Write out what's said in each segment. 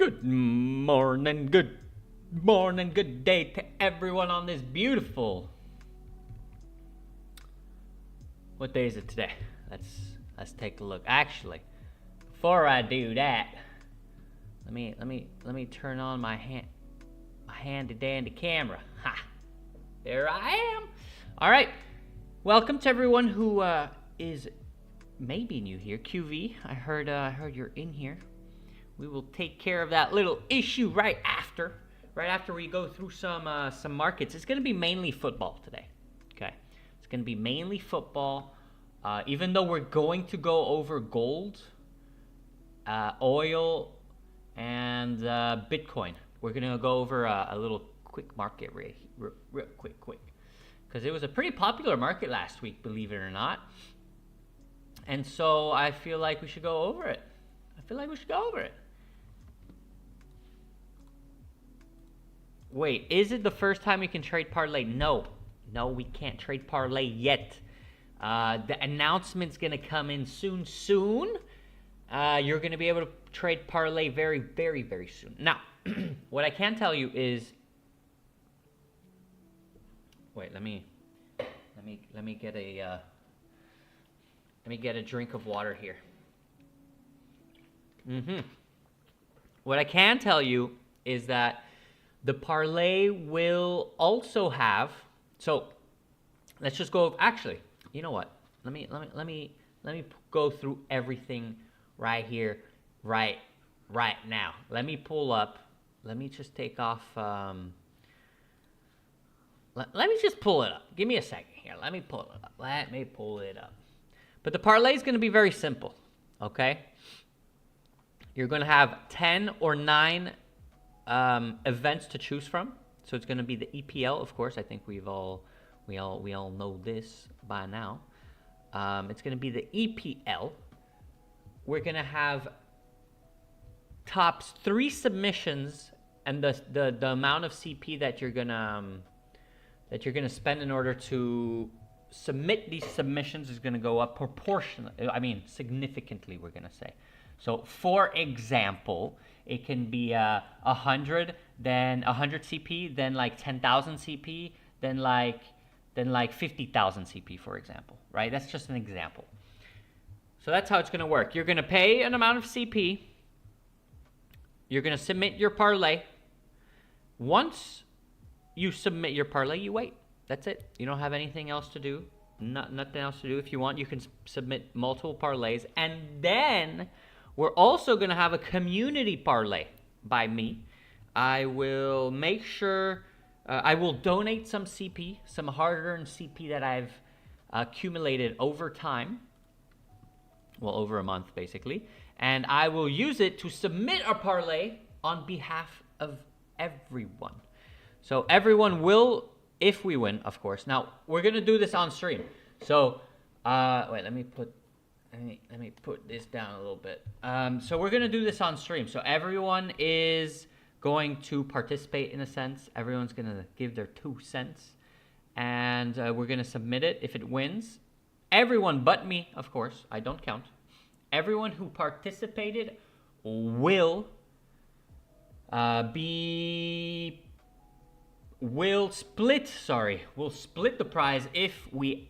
Good morning, good day to everyone on this beautiful. What day is it today? Let's take a look. Actually, before I do that, let me turn on my handy dandy camera. Ha! There I am. All right. Welcome to everyone who is maybe new here. QV, I heard you're in here. We will take care of that little issue right after we go through some markets. It's going to be mainly football today. Okay, it's going to be mainly football. Even though we're going to go over gold, oil, and Bitcoin, we're going to go over a little quick market real quick, because it was a pretty popular market last week, believe it or not. And so I feel like we should go over it. Wait, is it the first time we can trade Parlay? No, we can't trade Parlay yet. The announcement's going to come in soon. You're going to be able to trade Parlay very, very, very soon. Now, what I can tell you is, wait, let me get a drink of water here. What I can tell you is that the Parlay will also have. So let's just go. Actually, you know what? Let me go through everything right here, right now. Let me pull up. Let me just take off. Let me just pull it up. Give me a second here. Let me pull it up. But the parlay is going to be very simple. Okay. You're going to have 10 or 9 events to choose from. So it's going to be the EPL, of course. I think we all know this by now. It's going to be the EPL. We're going to have tops 3 submissions, and the amount of CP that you're gonna spend in order to submit these submissions is going to go up proportionally. I mean, significantly, we're going to say. So, for example, it can be 100, then 100 CP, then like 10,000 CP, then like 50,000 CP, for example, right? That's just an example. So that's how it's going to work. You're going to pay an amount of CP. You're going to submit your parlay. Once you submit your parlay, you wait. That's it. You don't have anything else to do. Nothing else to do. If you want, you can submit multiple parlays. And then we're also going to have a community parlay by me. I will make sure, I will donate some CP, some hard-earned CP that I've accumulated over time. Well, over a month, basically. And I will use it to submit a parlay on behalf of everyone. So everyone will, if we win, of course. Now, we're going to do this on stream. So, wait, let me put this down a little bit. So we're going to do this on stream. So everyone is going to participate in a sense. Everyone's going to give their 2 cents. And we're going to submit it. If it wins, everyone but me, of course, I don't count. Everyone who participated will split the prize if we,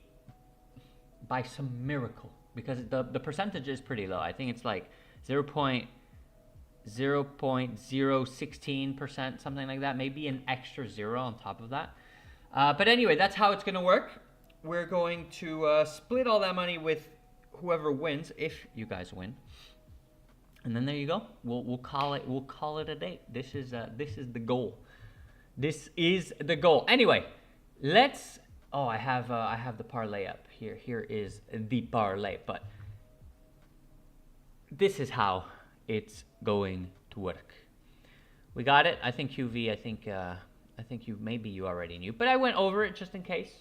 by some miracle, because the percentage is pretty low. I think it's like 0.016%, something like that. Maybe an extra 0 on top of that. But anyway, that's how it's going to work. We're going to split all that money with whoever wins, if you guys win. And then there you go. We'll call it a day. This is the goal. This is the goal. Anyway, let's. Oh, I have the parlay up here. Here is the parlay. But this is how it's going to work. We got it. I think QV. I think you already knew, but I went over it just in case.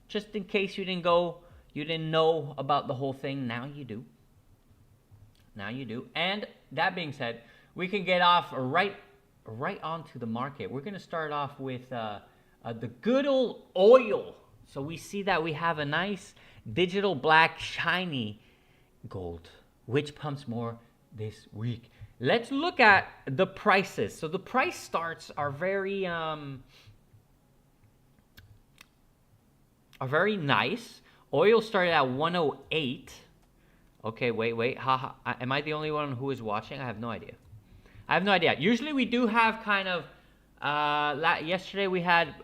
Just in case you didn't know about the whole thing. Now you do. And that being said, we can get off right onto the market. We're going to start off with the good old oil. So we see that we have a nice digital black shiny gold. Which pumps more? this week. Let's look at the prices. So the price starts are very nice. Oil started at 108. Okay, wait. Haha. Am I the only one who is watching? I have no idea. Usually we do have kind of yesterday we had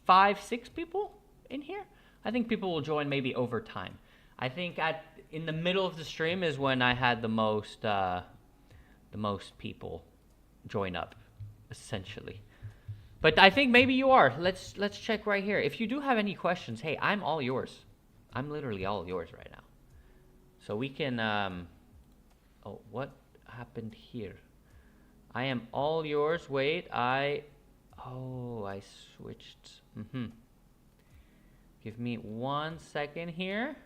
5-6 people in here. I think people will join maybe over time. I think in the middle of the stream is when I had the most people join up, essentially. But I think maybe you are. Let's check right here. If you do have any questions, hey, I'm all yours. I'm literally all yours right now. So we can. Oh, what happened here? I am all yours. Wait, I switched. Give me 1 second here.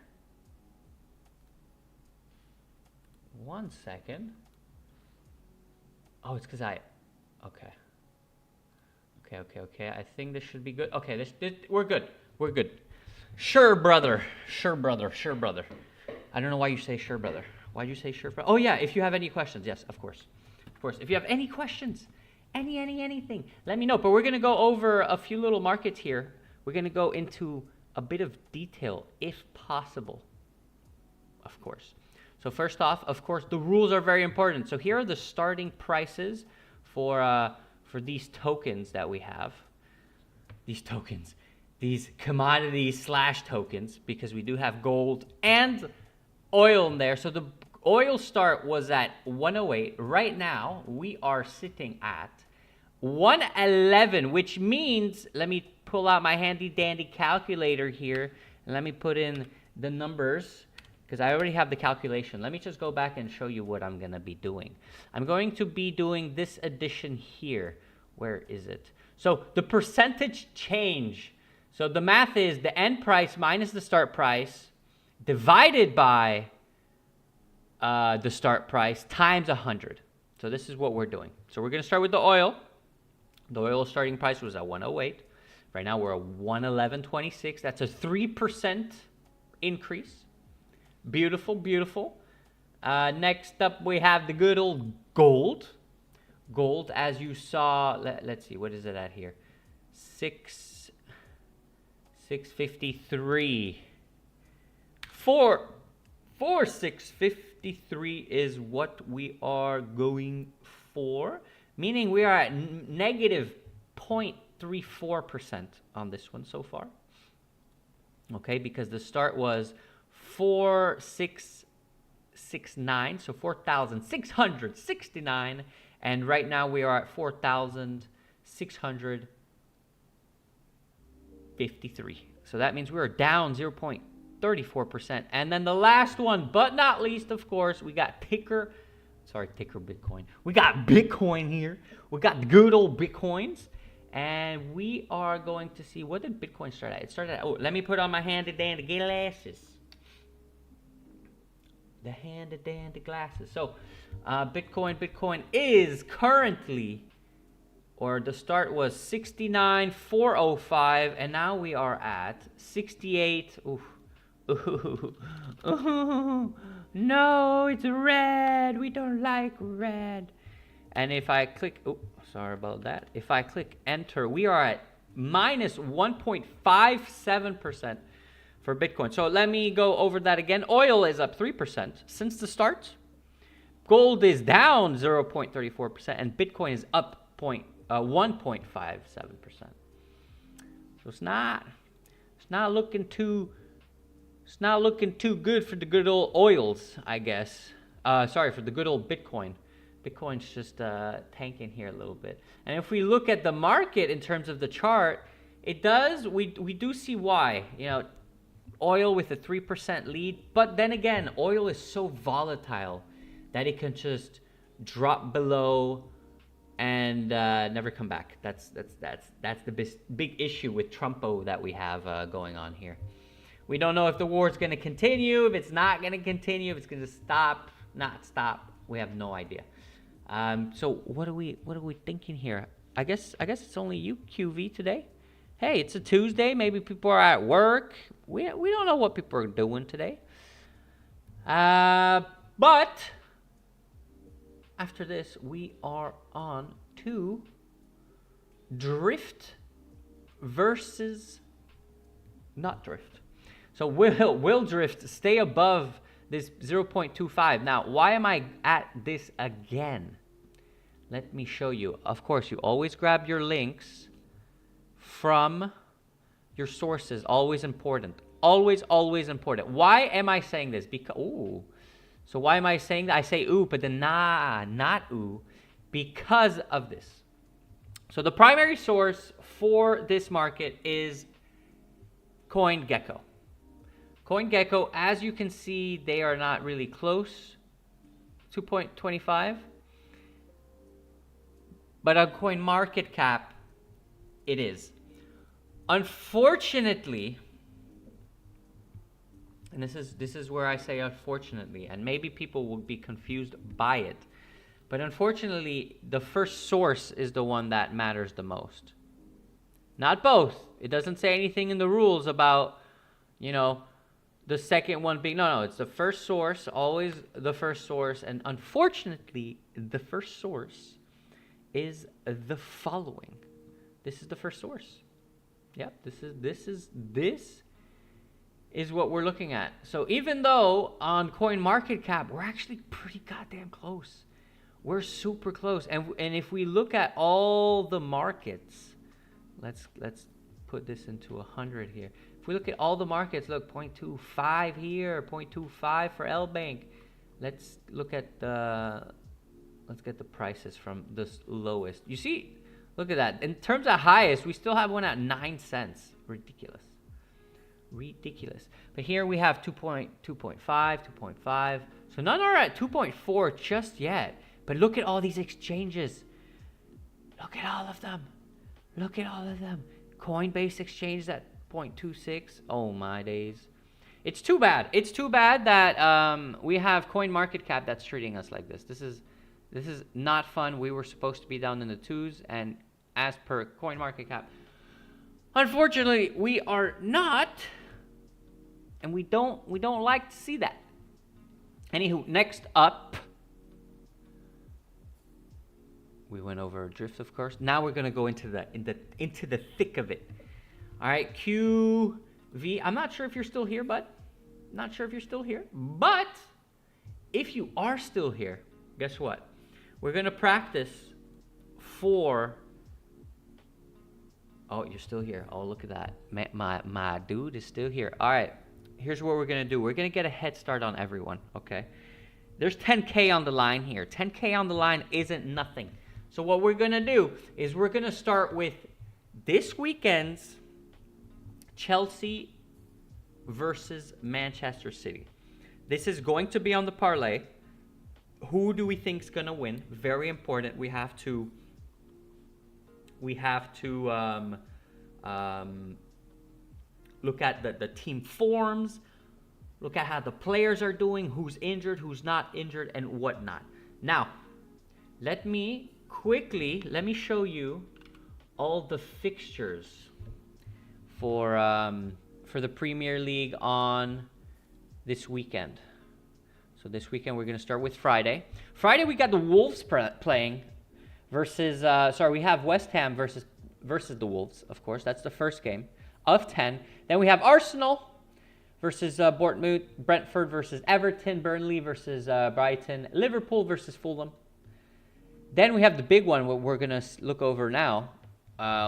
1 second. Oh, it's because okay. I think this should be good. Okay, we're good. Sure, brother. I don't know why you say sure, brother. Why'd you say sure, brother? Oh, yeah, if you have any questions. Yes, of course. If you have any questions, anything, let me know. But we're going to go over a few little markets here. We're going to go into a bit of detail, if possible, of course. So first off, of course, the rules are very important. So here are the starting prices for these tokens that we have. These commodities / tokens, because we do have gold and oil in there. So the oil start was at 108. Right now, we are sitting at 111, which means, let me pull out my handy dandy calculator here, and let me put in the numbers, because I already have the calculation. Let me just go back and show you what I'm going to be doing. I'm going to be doing this addition here. Where is it? So the percentage change. So the math is the end price minus the start price divided by the start price times 100. So this is what we're doing. So we're going to start with the oil. The oil starting price was at 108. Right now we're at 111.26. That's a 3% increase. Beautiful. Next up, we have the good old gold. Gold, as you saw, let's see, what is it at here? 653. 653 is what we are going for, meaning we are at negative 0.34% on this one so far. Okay, because the start was 4,669, so 4,669, and right now we are at 4,653. So that means we are down 0.34%. And then the last one, but not least, of course, we got ticker Bitcoin. We got Bitcoin here. We got the good old Bitcoins. And we are going to see, what did Bitcoin start at? It started at, let me put on my handy dandy glasses. The handy dandy glasses. So Bitcoin is currently, or the start was 69,405, and now we are at 68. No, it's red. We don't like red. And if I click, sorry about that. If I click enter, we are at minus 1.57% for Bitcoin. So let me go over that again. Oil is up 3% since the start. Gold is down 0.34%, and Bitcoin is up 1.57%. So it's not looking too good for the good old oils, I guess. For the good old Bitcoin. Bitcoin's just tanking here a little bit. And if we look at the market in terms of the chart, it does, we do see why. Oil with a 3% lead, but then again, oil is so volatile that it can just drop below and never come back. That's the big issue with Trumpo that we have going on here. We don't know if the war is going to continue, if it's not going to continue, if it's going to stop, not stop. We have no idea. So what are we thinking here? I guess it's only you, QV, today. Hey, it's a Tuesday. Maybe people are at work. We don't know what people are doing today. But after this, we are on to drift versus not drift. So will drift stay above this 0.25. Now, why am I at this again? Let me show you. Of course, you always grab your links from your sources. Always important. Always, always important. Why am I saying this? Because, ooh. So why am I saying that? I say ooh, but then nah, not ooh, because of this. So the primary source for this market is CoinGecko. CoinGecko, as you can see, they are not really close. 2.25. But on CoinMarketCap, it is. Unfortunately, and this is where I say unfortunately, and maybe people will be confused by it, but unfortunately, the first source is the one that matters the most. Not both. It doesn't say anything in the rules about, you know, the second one being, no, it's the first source, always the first source, and unfortunately, the first source is the following. This is the first source. Yep, this is what we're looking at. So even though on CoinMarketCap, we're actually pretty goddamn close. We're super close. And if we look at all the markets, let's put this into 100 here. If we look at all the markets, look, 0.25 here, 0.25 for LBank. Let's look at let's get the prices from the lowest. You see, look at that. In terms of highest, we still have one at 9 cents. Ridiculous. But here we have 2.5, 2.5. So none are at 2.4 just yet. But look at all these exchanges. Look at all of them. Coinbase exchange at 0.26. Oh my days. It's too bad. It's too bad that we have CoinMarketCap that's treating us like this. This is not fun. We were supposed to be down in the 2s, and as per CoinMarketCap, unfortunately, we are not, and we don't like to see that. Anywho, next up, we went over drift, of course. Now we're gonna go into the thick of it. All right, QV. I'm not sure if you're still here, bud. Not sure if you're still here, but if you are still here, guess what? We're gonna practice for. Oh, you're still here. Oh, look at that. My dude is still here. All right. Here's what we're going to do. We're going to get a head start on everyone, okay? There's 10K on the line here. 10K on the line isn't nothing. So what we're going to do is we're going to start with this weekend's Chelsea versus Manchester City. This is going to be on the parlay. Who do we think is going to win? Very important. We have to look at the team forms, look at how the players are doing, who's injured, who's not injured, and whatnot. Now, let me show you all the fixtures for the Premier League on this weekend. So this weekend we're going to start with Friday. Friday we got the Wolves playing versus we have West Ham versus the Wolves, of course. That's the first game of 10. Then we have Arsenal versus Bournemouth, Brentford versus Everton, Burnley versus Brighton, Liverpool versus Fulham. Then we have the big one, what we're going to look over now.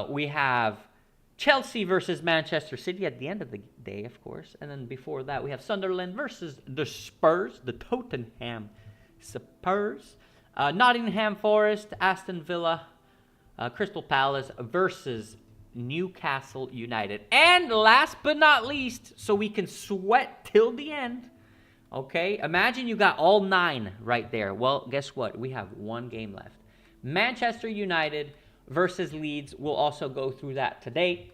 We have Chelsea versus Manchester City at the end of the day, of course. And then before that, we have Sunderland versus the Spurs, the Tottenham Spurs. Nottingham Forest, Aston Villa, Crystal Palace versus Newcastle United. And last but not least, so we can sweat till the end, okay? Imagine you got all 9 right there. Well, guess what? We have one game left. Manchester United versus Leeds. We'll also go through that today.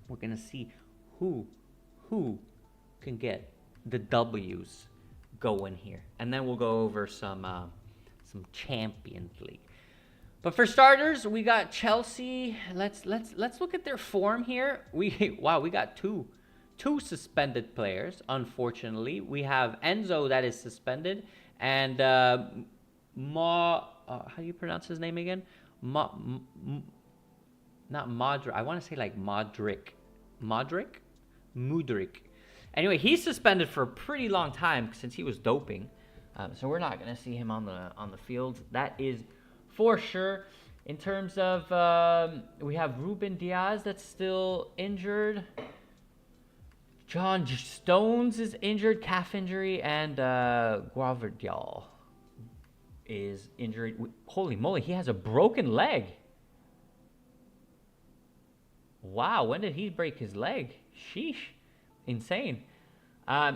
We're going to see who can get the W's going here. And then we'll go over some Champions League. But for starters, we got Chelsea. Let's look at their form here. We got two suspended players. Unfortunately, we have Enzo that is suspended, and how do you pronounce his name again? Not Modric. I want to say like Modric. Mudrik. Anyway, he's suspended for a pretty long time since he was doping. So we're not going to see him on the field. That is for sure. In terms of, we have Ruben Diaz that's still injured. John Stones is injured, calf injury, and Guardiol is injured. Holy moly, he has a broken leg. Wow, when did he break his leg? Sheesh, insane.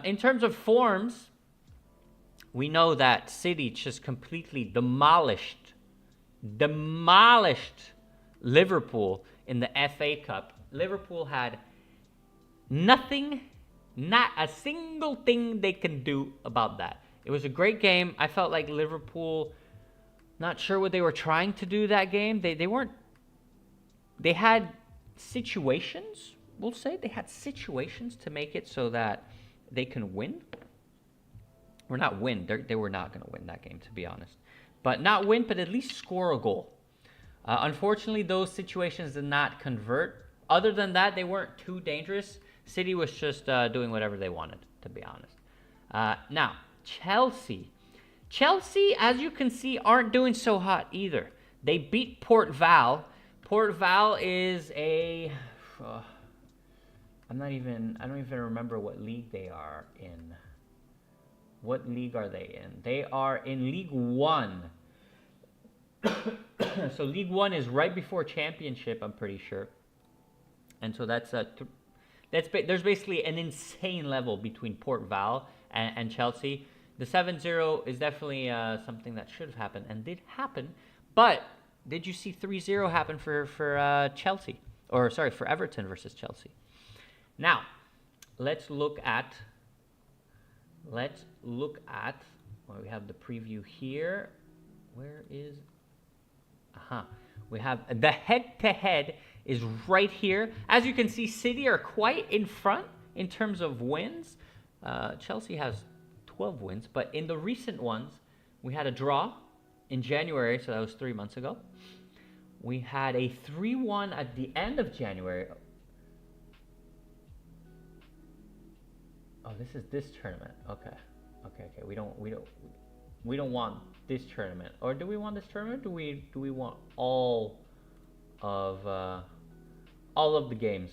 In terms of forms, we know that City just completely demolished Liverpool in the FA Cup. Liverpool had nothing, not a single thing they can do about that. It was a great game. I felt like Liverpool, not sure what they were trying to do that game. They had situations, we'll say. They had situations to make it so that they can win. Or not win. They were not going to win that game, to be honest. But not win, but at least score a goal. Unfortunately, those situations did not convert. Other than that, they weren't too dangerous. City was just doing whatever they wanted, to be honest. Now, Chelsea. Chelsea, as you can see, aren't doing so hot either. They beat Port Vale. Port Vale is a... I don't even remember what league they are in. What league are they in? They are in League One. So League One is right before Championship, I'm pretty sure. And so there's basically an insane level between Port Vale and Chelsea. The 7-0 is definitely something that should have happened and did happen. But did you see 3-0 happen for Chelsea? Or sorry, for Everton versus Chelsea. Now, let's look at well, we have the preview here. Where is we have the head-to-head is right here. As you can see, City are quite in front in terms of wins. Chelsea has 12 wins, but in the recent ones, we had a draw in January, so that was 3 months ago. We had a 3-1 at the end of January. Oh, this is this tournament. Okay. We don't want this tournament, or do we want this tournament? Do we want all of the games?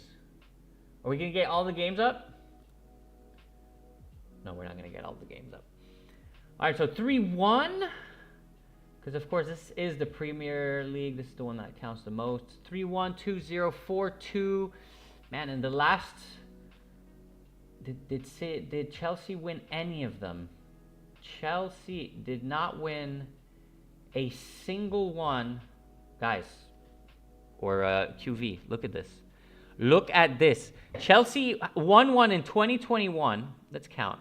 Are we gonna get all the games up? No, we're not gonna get all the games up. All right, so 3-1, because of course this is the Premier League. This is the one that counts the most. 3-1, 2-0, 4-2. Man, in the last, did Chelsea win any of them? Chelsea did not win a single one, guys, or QV. Look at this. Look at this. Chelsea won one in 2021. Let's count.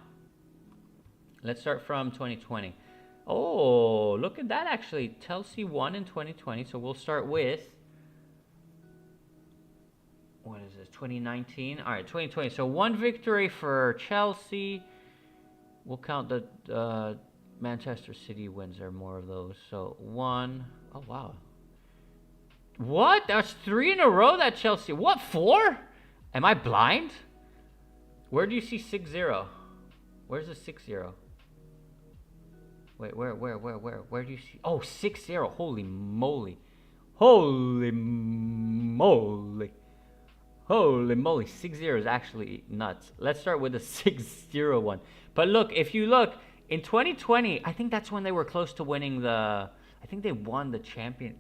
Let's start from 2020. Oh, look at that, actually. Chelsea won in 2020, so we'll start with, what is this, 2019? All right, 2020. So one victory for Chelsea. We'll count the Manchester City wins. There are more of those. So one. Oh, wow. What? That's 3 in a row that Chelsea. What, 4? Am I blind? Where do you see 6-0? Where's the 6-0? Wait, where do you see? Oh, 6-0. Holy moly. Holy moly. Holy moly. 6-0 is actually nuts. Let's start with the 6-0 one. But look, if you look, in 2020, I think that's when they were close to winning I think they won the champion.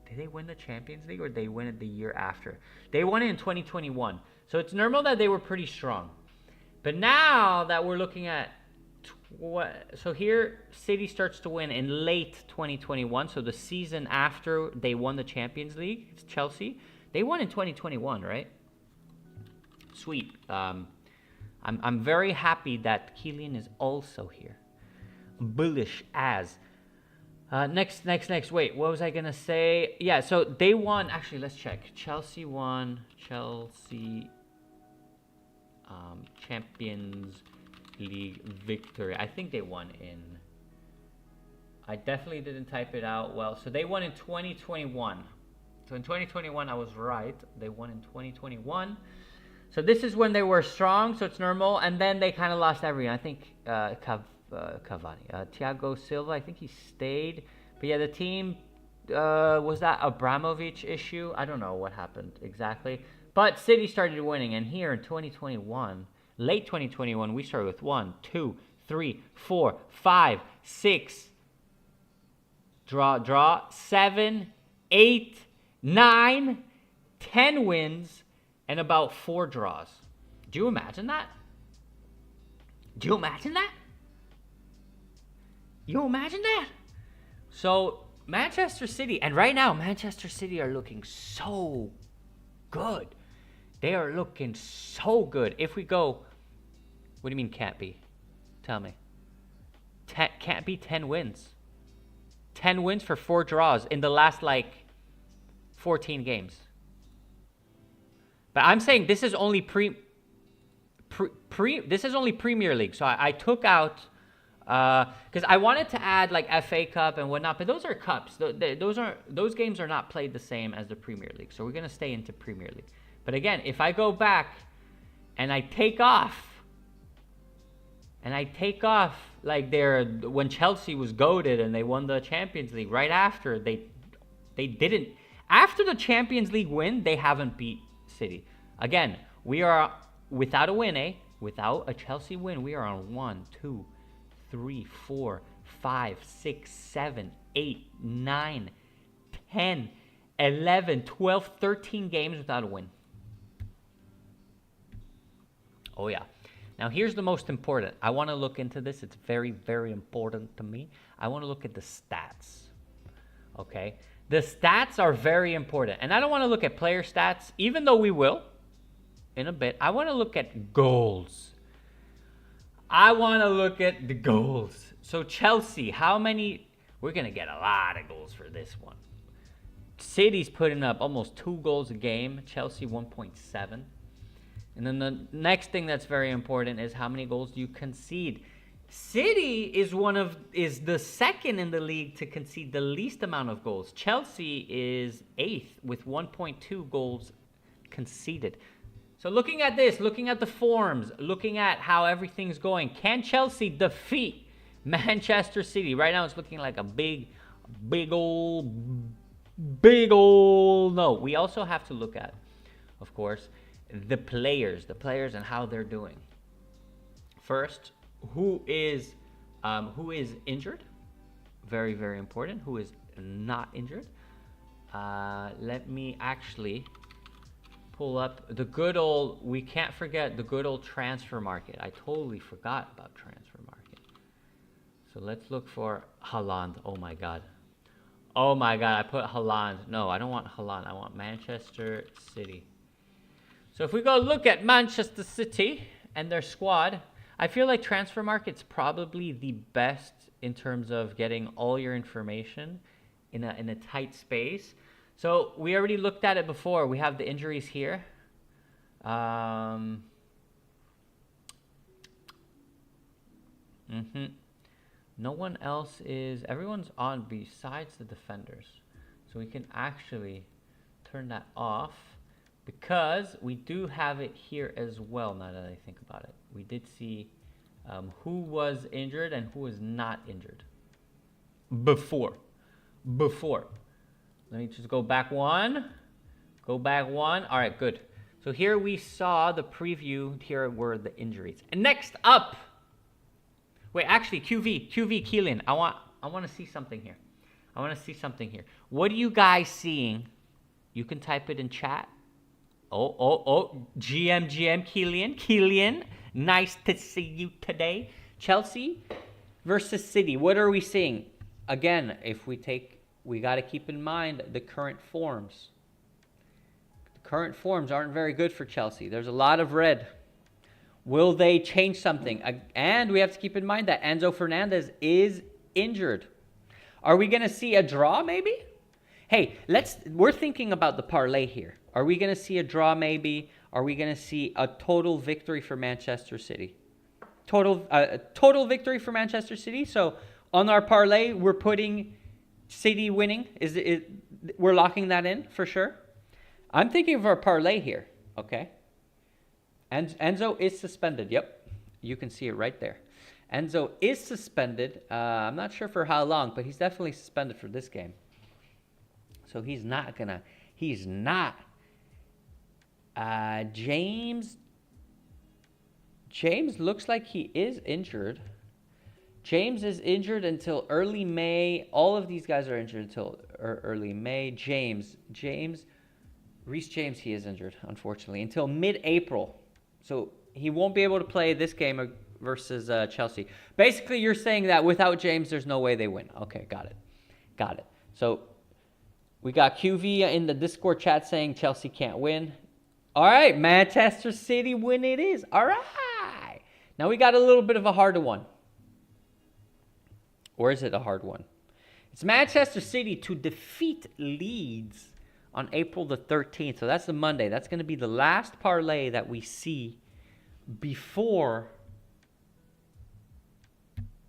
Did they win the Champions League, or did they win it the year after? They won it in 2021. So it's normal that they were pretty strong. But now that we're looking at, so here, City starts to win in late 2021. So the season after they won the Champions League, it's Chelsea. They won in 2021, right? Sweet. I'm very happy that Kylian is also here. Bullish as. Next. Wait, what was I going to say? Yeah, so they won. Actually, let's check. Chelsea won. Champions League victory. I think they won in I definitely didn't type it out well. So they won in 2021. So in 2021, I was right. They won in 2021. So this is when they were strong, so it's normal. And then they kind of lost everyone. I think Cavani. Thiago Silva, I think he stayed. But yeah, the team, was that Abramovich issue? I don't know what happened exactly. But City started winning. And here in 2021, late 2021, we started with 1, 2, 3, 4, 5, 6. Draw. 7, 8, 9, 10 wins, and about 4 draws. Do you imagine that? Do you imagine that? You imagine that? So, Manchester City, and right now, Manchester City are looking so good. They are looking so good. If we go, what do you mean can't be? Tell me. Can't be 10 wins. 10 wins for 4 draws in the last, 14 games. But I'm saying this is only this is only Premier League. So I took out, because I wanted to add FA Cup and whatnot, but those are cups. Those games are not played the same as the Premier League. So we're gonna stay into Premier League. But again, if I go back and I take off, when Chelsea was goated and they won the Champions League right after, they didn't. After the Champions League win, they haven't beat City. Again, we are without a win, without a Chelsea win, we are on 1, 2, 3, 4, 5, 6, 7, 8, 9, 10, 11, 12, 13 games without a win. Oh, yeah. Now, here's the most important. I want to look into this. It's very, very important to me. I want to look at the stats. Okay? The stats are very important. And I don't want to look at player stats, even though we will in a bit. I want to look at goals. I want to look at the goals. So, Chelsea, how many? We're going to get a lot of goals for this one. City's putting up almost 2 goals a game. Chelsea, 1.7. And then the next thing that's very important is how many goals do you concede. City is the second in the league to concede the least amount of goals. Chelsea is 8th with 1.2 goals conceded. So looking at this, looking at the forms, looking at how everything's going, can Chelsea defeat Manchester City? Right now it's looking like a big old no. We also have to look at, of course, the players and how they're doing. First, who is injured? Very, very important. Who is not injured? Let me actually pull up the good old. We can't forget the good old transfer market. I totally forgot about transfer market. So let's look for Haaland. Oh my God. I put Haaland. No, I don't want Haaland. I want Manchester City. So if we go look at Manchester City and their squad, I feel like transfer market's probably the best in terms of getting all your information in a tight space. So we already looked at it before. We have the injuries here. No one else is. Everyone's on besides the defenders. So we can actually turn that off. Because we do have it here as well, now that I think about it. We did see who was injured and who was not injured before. Let me just go back one. All right, good. So here we saw the preview. Here were the injuries. And next up. Wait, actually, QV Keelan. I want to see something here. What are you guys seeing? You can type it in chat. Oh, GM, Keelan, nice to see you today. Chelsea versus City, what are we seeing? Again, we got to keep in mind the current forms. The current forms aren't very good for Chelsea. There's a lot of red. Will they change something? And we have to keep in mind that Enzo Fernandez is injured. Are we going to see a draw maybe? Hey, we're thinking about the parlay here. Are we going to see a draw maybe? Are we going to see a total victory for Manchester City? Total victory for Manchester City. So On our parlay, we're putting City winning. We're locking that in for sure. I'm thinking of our parlay here. Okay. Enzo is suspended. Yep. You can see it right there. Enzo is suspended. I'm not sure for how long, but he's definitely suspended for this game. So he's not. James looks like he is injured. James is injured until early May. All of these guys are injured until early May. Reece James, he is injured, unfortunately, until mid-April. So he won't be able to play this game versus Chelsea. Basically, you're saying that without James, there's no way they win. Okay, got it. So we got QV in the Discord chat saying Chelsea can't win. All right, Manchester City win it is. All right. Now we got a little bit of a harder one. Or is it a hard one? It's Manchester City to defeat Leeds on April the 13th. So that's the Monday. That's going to be the last parlay that we see before,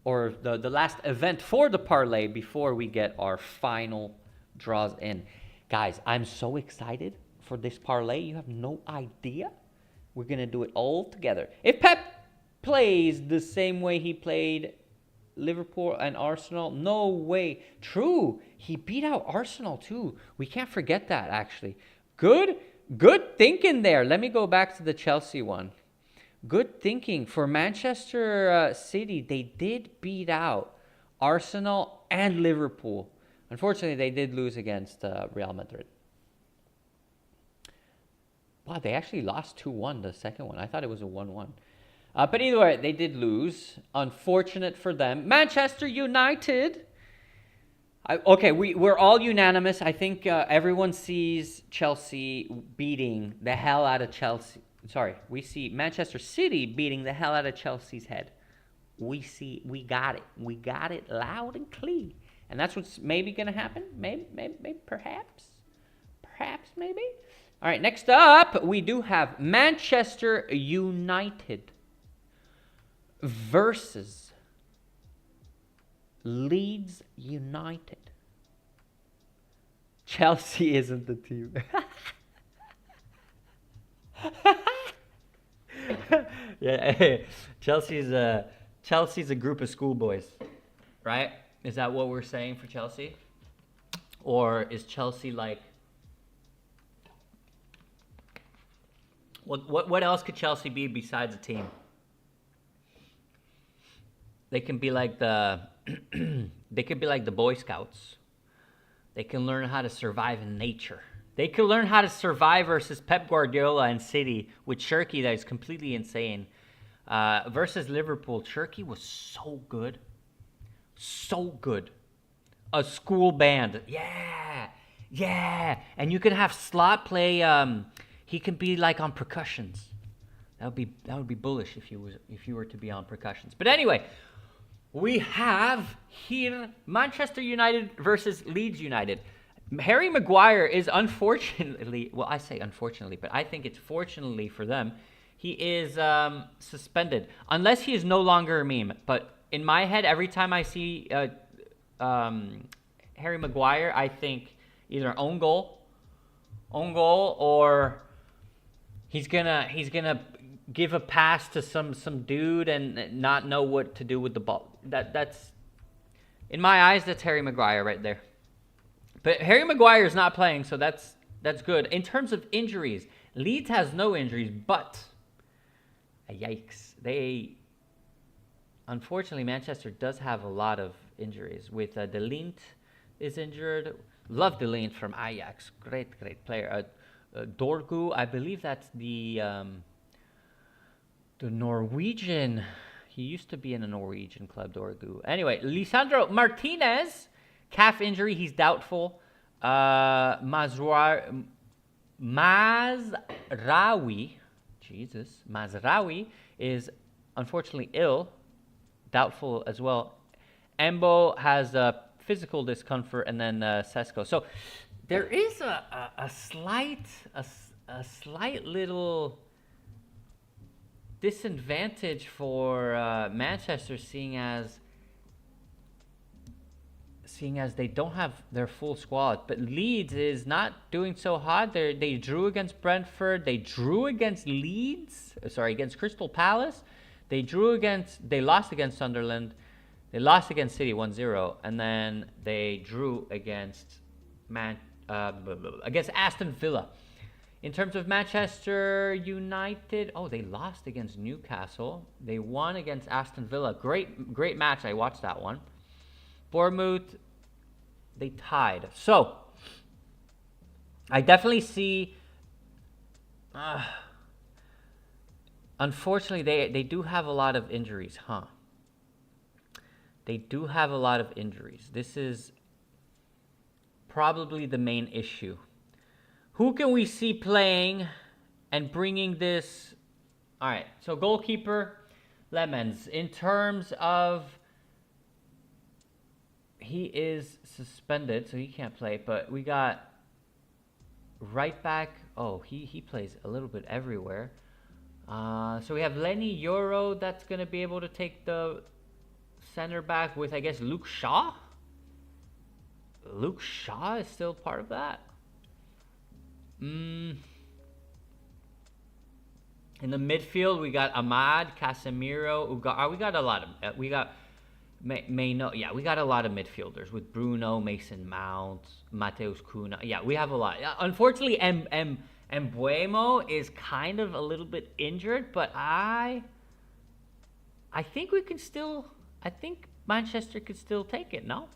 or the last event for the parlay before we get our final draws in. Guys, I'm so excited for this parlay. You have no idea. We're going to do it all together. If Pep plays the same way he played Liverpool and Arsenal, no way. True, he beat out Arsenal too. We can't forget that, actually. Good thinking there. Let me go back to the Chelsea one. Good thinking. For Manchester City, they did beat out Arsenal and Liverpool. Unfortunately, they did lose against Real Madrid. Wow, they actually lost 2-1 the second one. I thought it was a 1-1. But either way, they did lose. Unfortunate for them. Manchester United. We're all unanimous. I think everyone sees Chelsea beating the hell out of Chelsea. Sorry, we see Manchester City beating the hell out of Chelsea's head. We got it. We got it loud and clear. And that's what's maybe going to happen. Maybe, perhaps. Maybe. All right, next up, we do have Manchester United versus Leeds United. Chelsea isn't the team. Yeah, Chelsea's a group of schoolboys, right? Is that what we're saying for Chelsea? Or is Chelsea like... What else could Chelsea be besides a team? They can be like the Boy Scouts. They can learn how to survive in nature. They can learn how to survive versus Pep Guardiola and City with Cherki that is completely insane. Versus Liverpool, Cherki was so good. So good. A school band. Yeah. And you can have Slot play, he can be like on percussions. That would be bullish if you were to be on percussions. But anyway, we have here Manchester United versus Leeds United. Harry Maguire is unfortunately, well, I say unfortunately, but I think it's fortunately for them, he is suspended. Unless he is no longer a meme. But in my head, every time I see Harry Maguire, I think either own goal, or he's gonna give a pass to some dude and not know what to do with the ball. That's in my eyes, that's Harry Maguire right there. But Harry Maguire is not playing, so that's good. In terms of injuries, Leeds has no injuries, but yikes. Unfortunately, Manchester does have a lot of injuries. With De Ligt is injured. Love De Ligt from Ajax. Great player. Dorgu, I believe that's the Norwegian. He used to be in a Norwegian club, Dorgu. Anyway, Lisandro Martinez, calf injury, he's doubtful. Mazraoui is unfortunately ill, doubtful as well. Embo has a physical discomfort, and then Sesko. So there is a slight little disadvantage for Manchester, seeing as seeing as they don't have their full squad. But Leeds is not doing so hot. They drew against Brentford. They drew against against Crystal Palace. They lost against Sunderland. They lost against City 1-0. And then they drew against Aston Villa. In terms of Manchester United, they lost against Newcastle. They won against Aston Villa. Great match. I watched that one. Bournemouth, they tied. So, I definitely see... unfortunately, they do have a lot of injuries, huh? They do have a lot of injuries. This is probably the main issue. Who can we see playing and bringing this? All right, so goalkeeper, Lemons. In terms of, he is suspended, so he can't play. But we got right back. Oh, he plays a little bit everywhere. So we have Lenny Euro that's going to be able to take the center back with, I guess, Luke Shaw. Luke Shaw is still part of that. In the midfield, we got Ahmad, Casemiro, we got a lot of we got we got a lot of midfielders with Bruno, Mason Mount, Mateus Cunha. Yeah, we have a lot. Unfortunately, Mbuemo is kind of a little bit injured, but I think Manchester could still take it. No,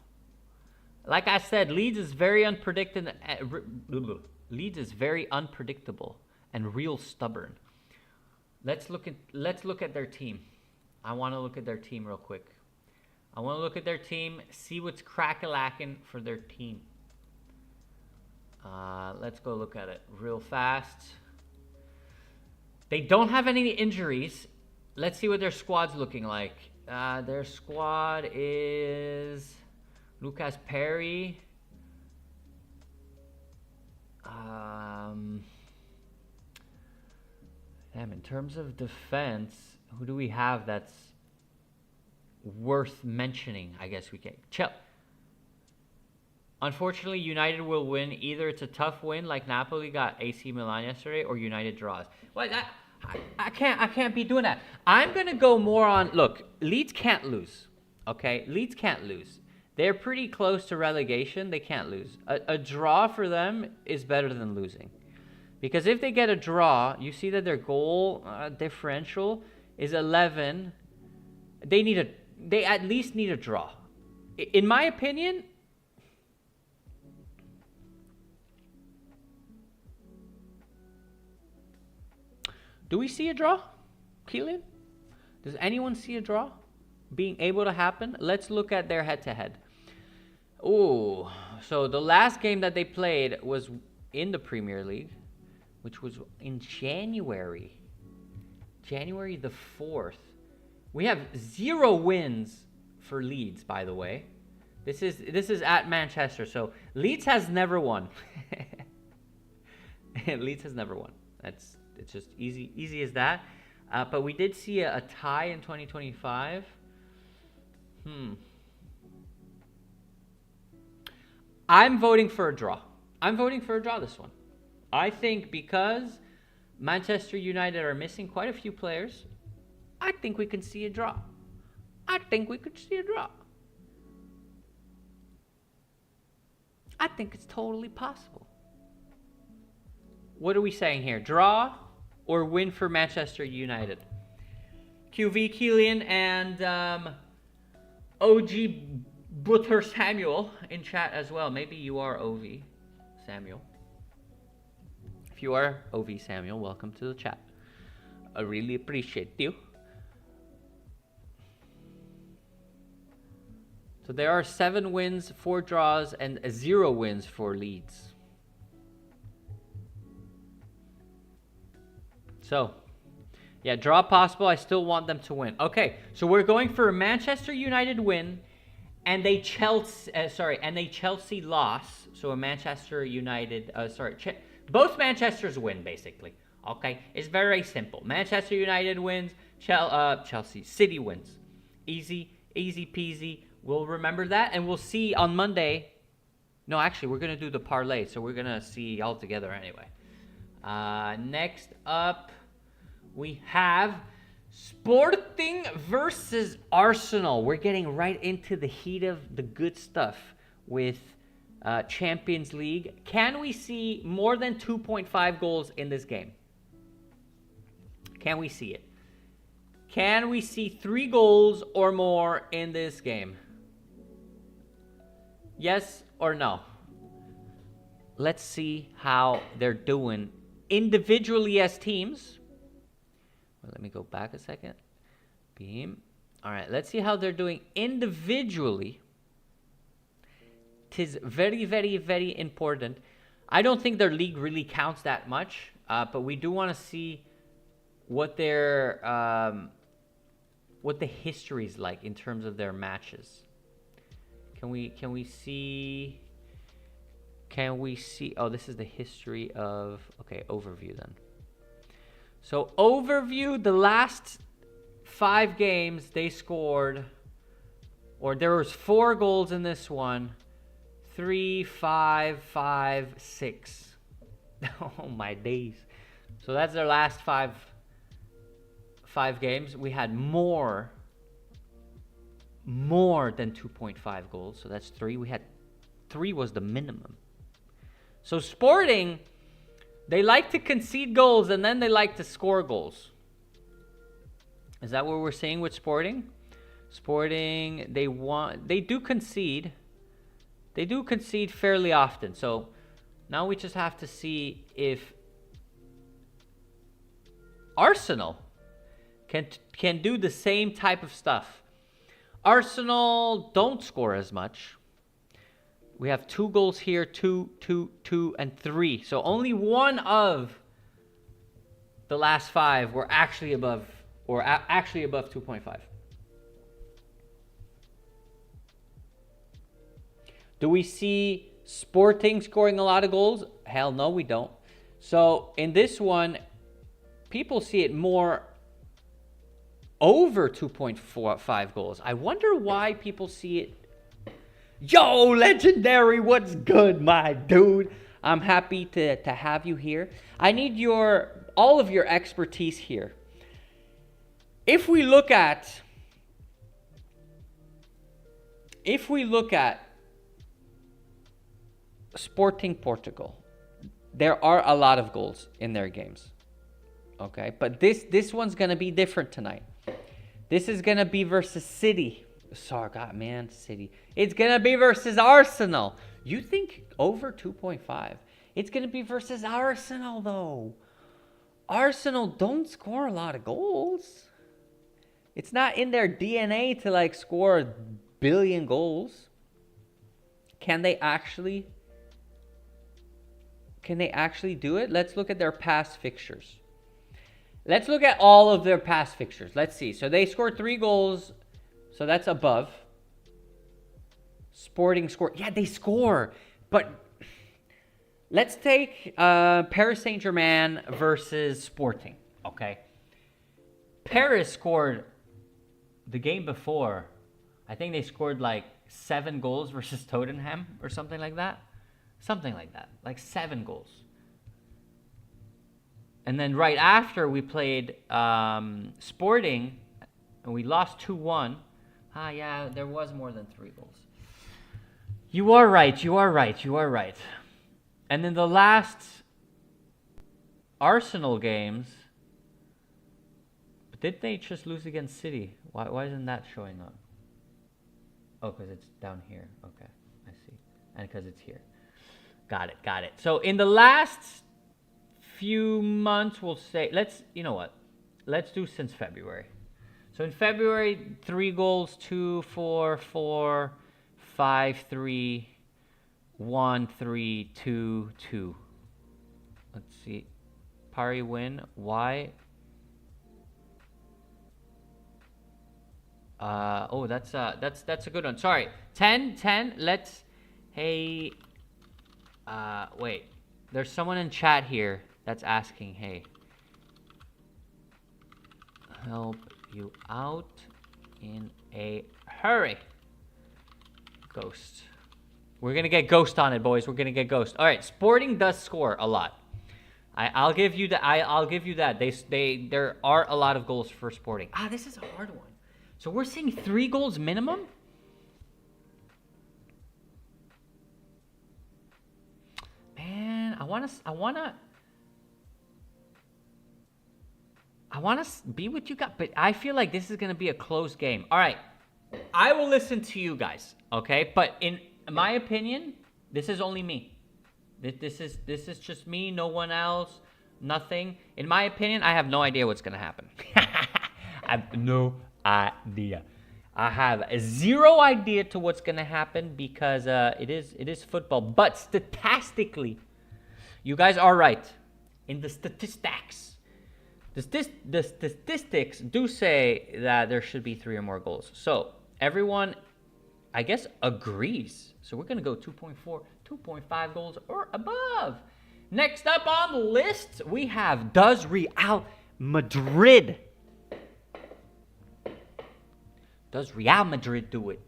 like I said, Leeds is very unpredictable. Leeds is very unpredictable and real stubborn. Let's look at their team. I want to look at their team real quick. I want to look at their team, see what's crack-a-lacking for their team. Let's go look at it real fast. They don't have any injuries. Let's see what their squad's looking like. Their squad is Lucas Perry. In terms of defense, who do we have that's worth mentioning? I guess we can. Unfortunately, United will win. Either it's a tough win like Napoli got AC Milan yesterday, or United draws. Well, I can't be doing that. I'm gonna go more on. Look, Leeds can't lose. Okay, Leeds can't lose. They're pretty close to relegation. They can't lose. A draw for them is better than losing. Because if they get a draw, you see that their goal differential is 11. They at least need a draw. In my opinion, do we see a draw, Keelan? Does anyone see a draw being able to happen? Let's look at their head-to-head. Oh, so the last game that they played was in the Premier League, which was in January the 4th. We have 0 wins for Leeds, by the way. This is at Manchester, so Leeds has never won. Leeds has never won. It's just easy as that. But we did see a tie in 2025. I'm voting for a draw. This one. I think because Manchester United are missing quite a few players, I think we can see a draw. I think it's totally possible. What are we saying here? Draw or win for Manchester United? QV, Keelan, and OG Butter Samuel in chat as well. Maybe you are OV Samuel. If you are OV Samuel, welcome to the chat. I really appreciate you. So there are 7 wins, 4 draws, and 0 wins for Leeds. So, yeah, draw possible. I still want them to win. Okay, so we're going for a Manchester United win and a Chelsea loss. So a Manchester United, both Manchesters win, basically. Okay, it's very simple. Manchester United wins, Chelsea City wins. Easy peasy. We'll remember that, and we'll see on Monday. No, actually, we're going to do the parlay, so we're going to see all together anyway. Next up, we have Sporting versus Arsenal. We're getting right into the heat of the good stuff with Champions League. Can we see more than 2.5 goals in this game? Can we see it? Can we see 3 goals or more in this game? Yes or no? Let's see how they're doing individually as teams. Well, let me go back a second. Beam. All right, let's see how they're doing individually. Tis very, very, very important. I don't think their league really counts that much, but we do want to see what their what the history is like in terms of their matches. Can we see? Can we see? Oh, this is the history of. Okay, overview then. So overview, the last 5 games they scored, or there was 4 goals in this one. 3, 5, 5, 6. Oh my days! So that's their last 5 games. We had more than 2.5 goals. So that's 3. We had 3 was the minimum. So Sporting, they like to concede goals and then they like to score goals. Is that what we're saying with Sporting? Sporting, they do concede. They do concede fairly often. So now we just have to see if Arsenal can do the same type of stuff. Arsenal don't score as much. We have 2 goals here, 2, 2, 2, and 3. So only one of the last 5 were actually above, or actually above 2.5. Do we see Sporting scoring a lot of goals? Hell no, we don't. So in this one, people see it more over 2.45 goals. I wonder why people see it. Yo, Legendary, what's good, my dude? I'm happy to have you here. I need all of your expertise here. If we look at Sporting Portugal, there are a lot of goals in their games. Okay, but this one's going to be different tonight. This is going to be versus City. Sorry, God, man, City. It's going to be versus Arsenal. You think over 2.5? It's going to be versus Arsenal, though. Arsenal don't score a lot of goals. It's not in their DNA to, score a billion goals. Can they actually do it? Let's look at their past fixtures. Let's look at all of their past fixtures. Let's see. So they scored 3 goals. So that's above. Sporting score. Yeah, they score. But let's take Paris Saint-Germain versus Sporting. Okay. Paris scored the game before. I think they scored 7 goals versus Tottenham or something like that. Something like that. 7 goals. And then right after we played Sporting and we lost 2-1. Yeah, there was more than 3 goals. You are right. And then the last Arsenal games, did they just lose against City? Why isn't that showing up? Oh, because it's down here. Okay, I see. And because it's here. Got it. So in the last few months, we'll say, you know what? Let's do since February. So in February, 3 goals, 2, 4, 4, 5, 3, 1, 3, 2, 2. Let's see. Pari win. Why? That's a good one. Sorry. 10. Let's. Hey. Wait. There's someone in chat here that's asking. Hey. Help you out in a hurry. Ghost. We're going to get Ghost on it, boys. We're going to get Ghost. All right, Sporting does score a lot. I'll give you that. I'll give you that. There are a lot of goals for Sporting. This is a hard one. So we're seeing 3 goals minimum? Man, I want to be with you guys, but I feel like this is going to be a close game. All right. I will listen to you guys, okay? But in my opinion, this is only me. This is just me, no one else, nothing. In my opinion, I have no idea what's going to happen. I have no idea. I have 0 idea to what's going to happen because it is football. But statistically, you guys are right. In the statistics, the statistics do say that there should be 3 or more goals. So everyone, I guess, agrees. So we're going to go 2.4, 2.5 goals or above. Next up on the list, we have, does Real Madrid do it?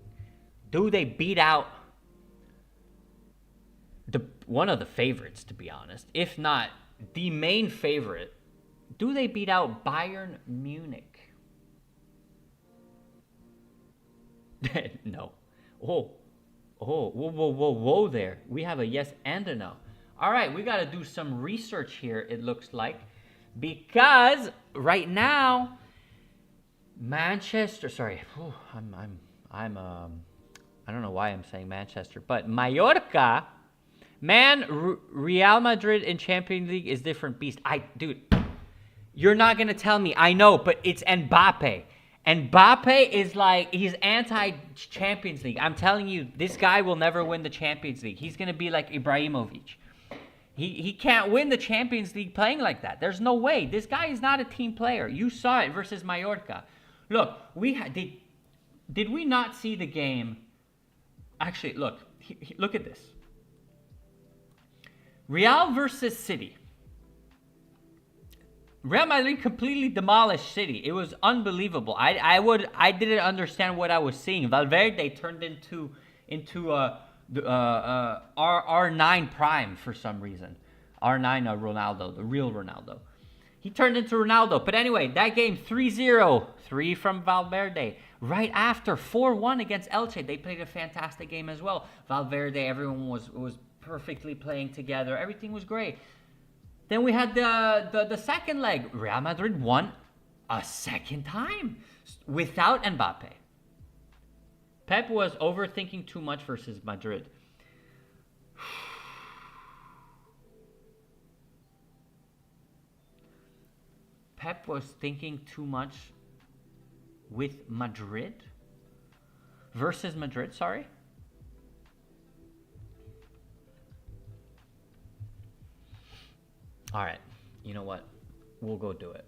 Do they beat out one of the favorites, to be honest? If not the main favorite, do they beat out Bayern Munich? No. Whoa there. We have a yes and a no. All right, we got to do some research here, it looks like. Because right now, Manchester, sorry. I don't know why I'm saying Manchester, but Mallorca, man, Real Madrid in Champions League is different beast. Dude, you're not going to tell me. I know, but it's Mbappe. Mbappe is like, he's anti-Champions League. I'm telling you, this guy will never win the Champions League. He's going to be like Ibrahimovic. He can't win the Champions League playing like that. There's no way. This guy is not a team player. You saw it versus Mallorca. Look, did we not see the game? Actually, look at this. Real versus City. Real Madrid completely demolished City. It was unbelievable. I didn't understand what I was seeing. Valverde turned into R9 Prime for some reason. R9 Ronaldo, the real Ronaldo. He turned into Ronaldo. But anyway, that game 3-0. 3 from Valverde. Right after 4-1 against Elche. They played a fantastic game as well. Valverde, everyone was perfectly playing together. Everything was great. Then we had the second leg. Real Madrid won a second time without Mbappe. Pep was overthinking too much versus Madrid. Pep was thinking too much with Madrid versus Madrid, sorry. All right, you know what? We'll go do it.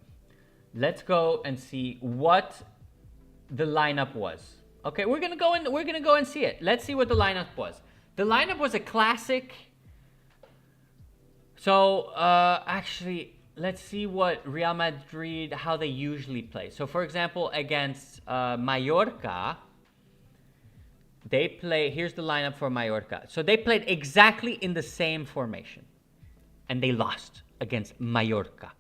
Let's go and see what the lineup was. Okay, we're gonna go and see it. Let's see what the lineup was. The lineup was a classic. So actually, let's see what Real Madrid, how they usually play. So for example, against Mallorca, they play. Here's the lineup for Mallorca. So they played exactly in the same formation, and they lost against Mallorca.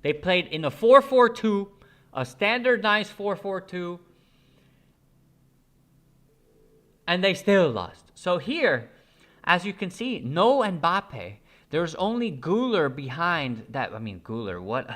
They played in a 4-4-2, a standardized 4-4-2, and they still lost. So here, as you can see, no Mbappe. There's only Güler behind that. I mean, Güler, what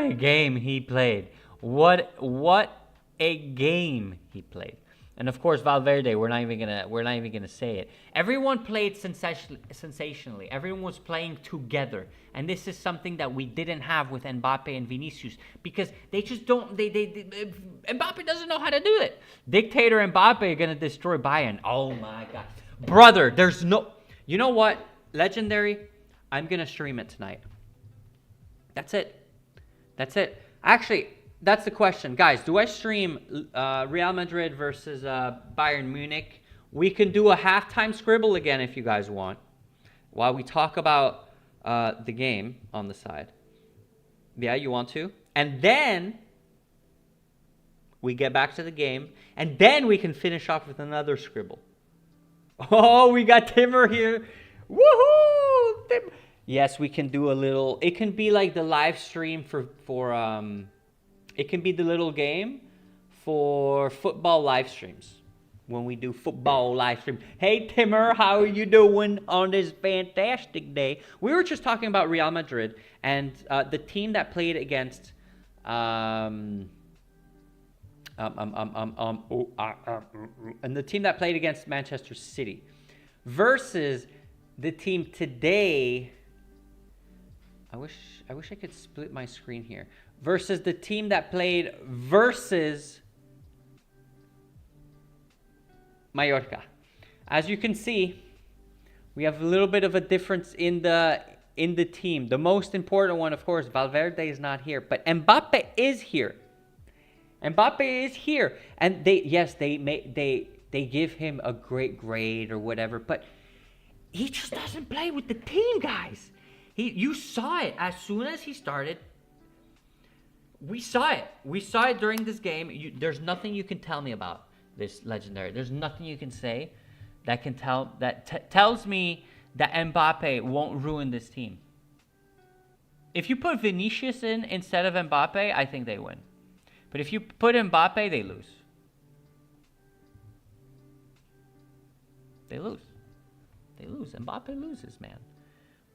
a game he played. What a game he played. And of course, Valverde, we're not even gonna say it. Everyone played sensationally. Everyone was playing together, and this is something that we didn't have with Mbappe and Vinicius because they just don't. Mbappe doesn't know how to do it. Dictator Mbappe gonna destroy Bayern. Oh my God, brother! There's no. You know what? Legendary. I'm gonna stream it tonight. That's it. Actually. That's the question. Guys, do I stream Real Madrid versus Bayern Munich? We can do a halftime scribble again if you guys want while we talk about the game on the side. Yeah, you want to? And then We get back to the game. And then we can finish off with another scribble. Oh, we got Timmer here. Woohoo! Yes, we can do a little. It can be like the live stream for it can be the little game for football live streams. When we do football live stream. Hey, Timmer, how are you doing on this fantastic day? We were just talking about Real Madrid and the team that played against and the team that played against Manchester City versus the team today. I wish I could split my screen here. Versus the team that played versus Mallorca. As you can see, we have a little bit of a difference in the team. The most important one, of course, Valverde is not here, but Mbappe is here. Mbappe is here, and they give him a great grade or whatever, but he just doesn't play with the team, guys. You saw it as soon as he started. We saw it. We saw it during this game. There's nothing you can tell me about this legendary. There's nothing you can say that can tells me that Mbappe won't ruin this team. If you put Vinicius in instead of Mbappe, I think they win. But if you put Mbappe, they lose. They lose. Mbappe loses, man.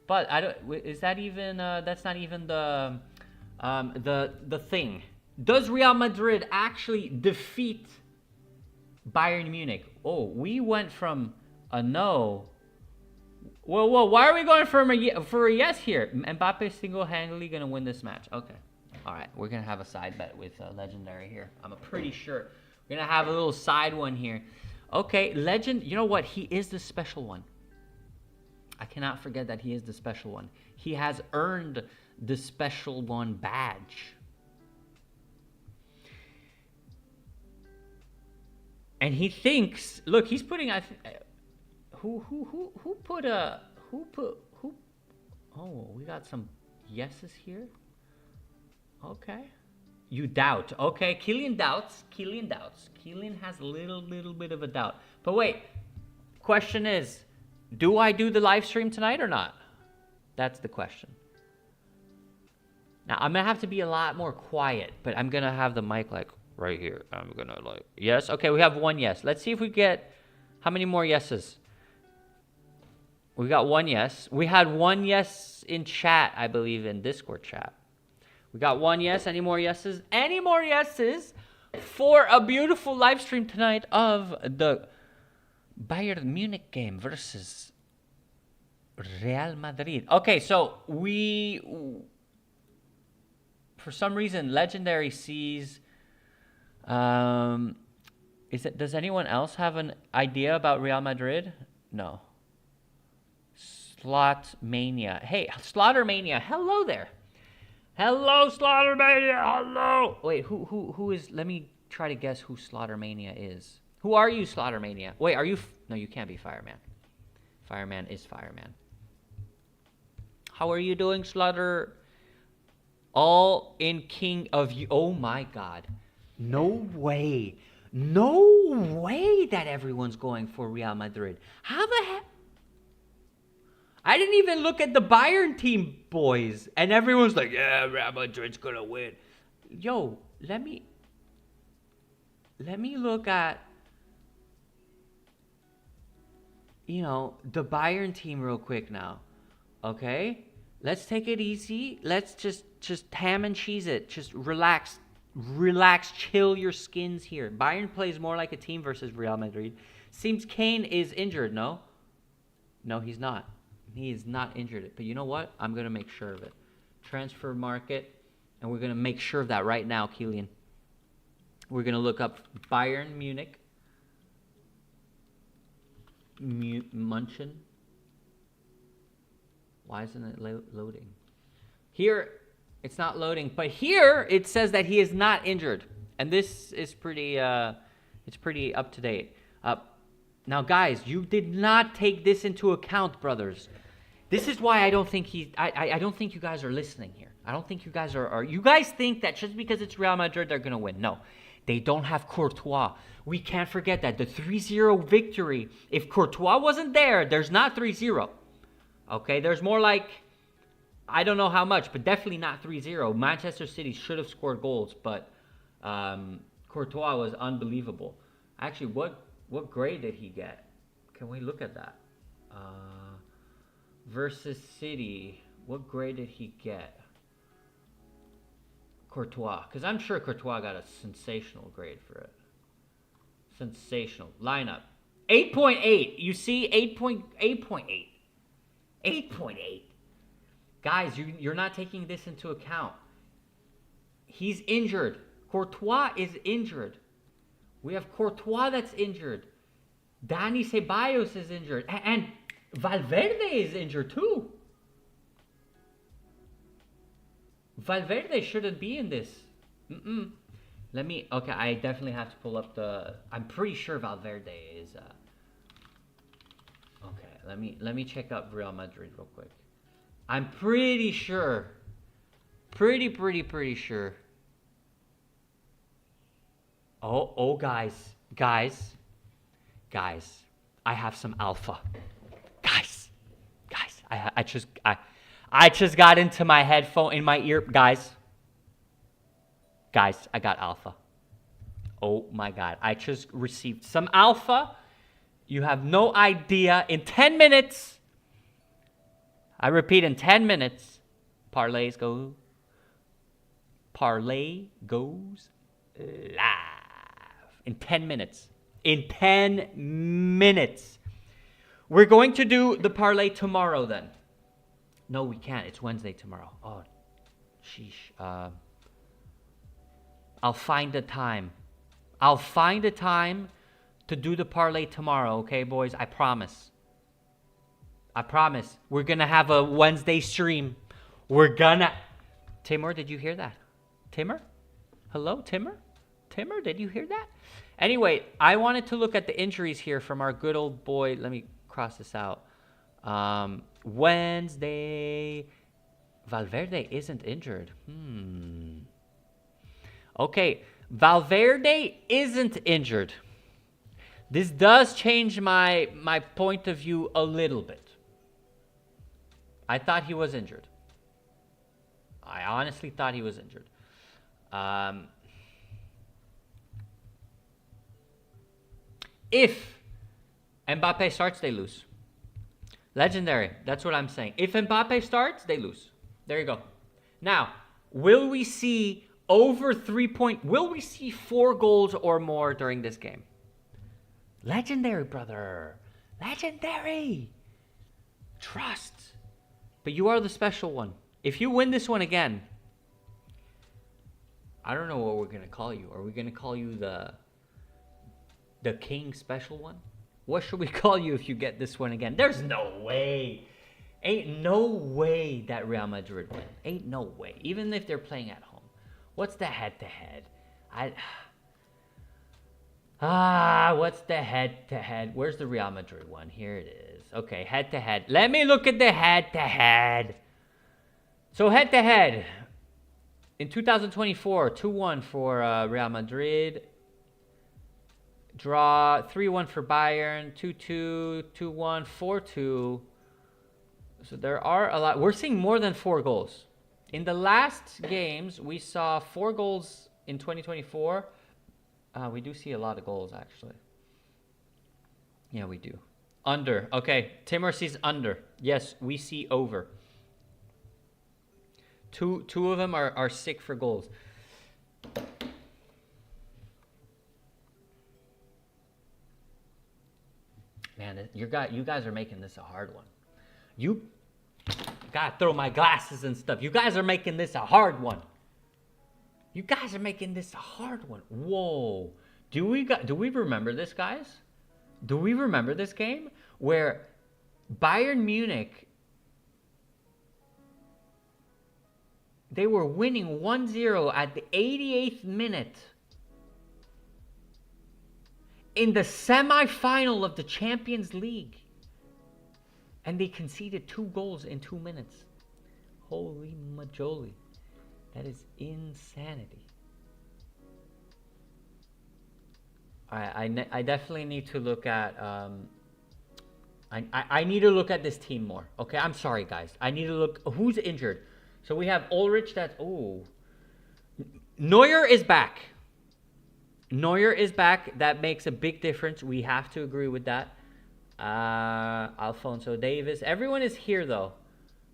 But I don't. Is that even? That's not even the thing. Does Real Madrid actually defeat Bayern Munich? Oh, we went from a no. Well, why are we going for a yes here? Mbappe single-handedly gonna win this match. Okay, all right. We're gonna have a side bet with Legendary here. I'm pretty sure we're gonna have a little side one here. Okay, Legend. You know what? He is the special one. I cannot forget that he is the special one. He has earned the special one badge. And he thinks, look, he's putting who oh, we got some yeses here. Okay. You doubt. Okay, Kylian doubts. Kylian has a little bit of a doubt. But wait, question is, do I do the live stream tonight or not? That's the question. Now, I'm going to have to be a lot more quiet, but I'm going to have the mic like right here. I'm going to like, yes. Okay, we have one yes. Let's see if we get, how many more yeses? We got one yes. We had one yes in chat, I believe, in Discord chat. We got one yes. Any more yeses? Any more yeses for a beautiful live stream tonight of the Bayern Munich game versus Real Madrid. Okay, so for some reason, Legendary sees. Does anyone else have an idea about Real Madrid? No. Slot Mania. Hey, Slaughter Mania. Hello there. Hello, Slaughter Mania. Hello. Wait, who is? Let me try to guess who Slaughter Mania is. Who are you, Slaughter Mania? Wait, are you? No, you can't be Fireman. Fireman is Fireman. How are you doing, Slaughter? All in King of you. Oh my God. No way. No way that everyone's going for Real Madrid. How the heck? I didn't even look at the Bayern team, boys. And everyone's like, yeah, Real Madrid's going to win. Yo, let me look at, the Bayern team real quick now. Okay? Let's take it easy. Let's just ham and cheese it. Just relax. Chill your skins here. Bayern plays more like a team versus Real Madrid. Seems Kane is injured, no? No, he's not. He is not injured. But you know what? I'm going to make sure of it. Transfer market. And we're going to make sure of that right now, Kylian. We're going to look up Bayern Munich. Munchen. Why isn't it loading? Here, it's not loading. But here, it says that he is not injured. And this is pretty, it's pretty up to date. Now, guys, you did not take this into account, brothers. This is why I don't think I don't think you guys are listening here. I don't think you guys are. You guys think that just because it's Real Madrid, they're going to win. No. They don't have Courtois. We can't forget that. The 3-0 victory, if Courtois wasn't there, there's not 3-0. Okay, there's more like, I don't know how much, but definitely not 3-0. Manchester City should have scored goals, but Courtois was unbelievable. Actually, what grade did he get? Can we look at that? Versus City, what grade did he get? Courtois, because I'm sure Courtois got a sensational grade for it. Sensational. Lineup. 8.8. You see? 8.8. 8.8. Guys, you're not taking this into account. He's injured. Courtois is injured. We have Courtois that's injured. Dani Ceballos is injured. And Valverde is injured too. Valverde shouldn't be in this. Okay, I definitely have to pull up I'm pretty sure Valverde is, okay, let me check out Real Madrid real quick. I'm pretty sure, pretty sure. Guys, I have some alpha. Guys, I just got into my headphone in my ear. Guys, I got alpha. Oh my God. I just received some alpha. You have no idea. In 10 minutes, I repeat, in 10 minutes, Parlay goes live. In 10 minutes. In 10 minutes. We're going to do the parlay tomorrow then. No, we can't. It's Wednesday tomorrow. Oh, sheesh. I'll find a time. I'll find a time to do the parlay tomorrow, okay, boys? I promise. We're going to have a Wednesday stream. Timur, did you hear that? Timur? Hello, Timur? Timur, did you hear that? Anyway, I wanted to look at the injuries here from our good old boy. Let me cross this out. Wednesday. Valverde isn't injured. Okay, Valverde isn't injured. This does change my point of view a little bit. I thought he was injured. I honestly thought he was injured. If Mbappe starts, they lose. Legendary. That's what I'm saying. If Mbappe starts, they lose. There you go. Now, will we see over 3 point? Will we see 4 goals or more during this game? Legendary, brother. Legendary. Trust. But you are the special one. If you win this one again, I don't know what we're going to call you. Are we going to call you the king special one? What should we call you if you get this one again? There's no way. Ain't no way that Real Madrid win. Ain't no way. Even if they're playing at home. What's the head-to-head? What's the head-to-head? Where's the Real Madrid one? Here it is. Okay, head-to-head. Let me look at the head-to-head. So head-to-head. In 2024, 2-1 for Real Madrid. Draw 3-1 for Bayern, 2-2, 2-1, 4-2. So there are a lot. We're seeing more than 4 goals. In the last games, we saw 4 goals in 2024. We do see a lot of goals, actually. Yeah, we do. Under. Okay, Timur sees under. Yes, we see over. Two of them are sick for goals. Man, you guys are making this a hard one. You gotta throw my glasses and stuff. You guys are making this a hard one. You guys are making this a hard one. Whoa. Do we remember this, guys? Do we remember this game where Bayern Munich, they were winning 1-0 at the 88th minute in the semi-final of the Champions League, and they conceded 2 goals in 2 minutes. Holy majoli. That is insanity. I definitely need to look at I need to look at this team more. Okay, I'm sorry guys. I need to look who's injured. So we have Ulrich. Neuer is back. Neuer is back. That makes a big difference. We have to agree with that. Alfonso Davis. Everyone is here though.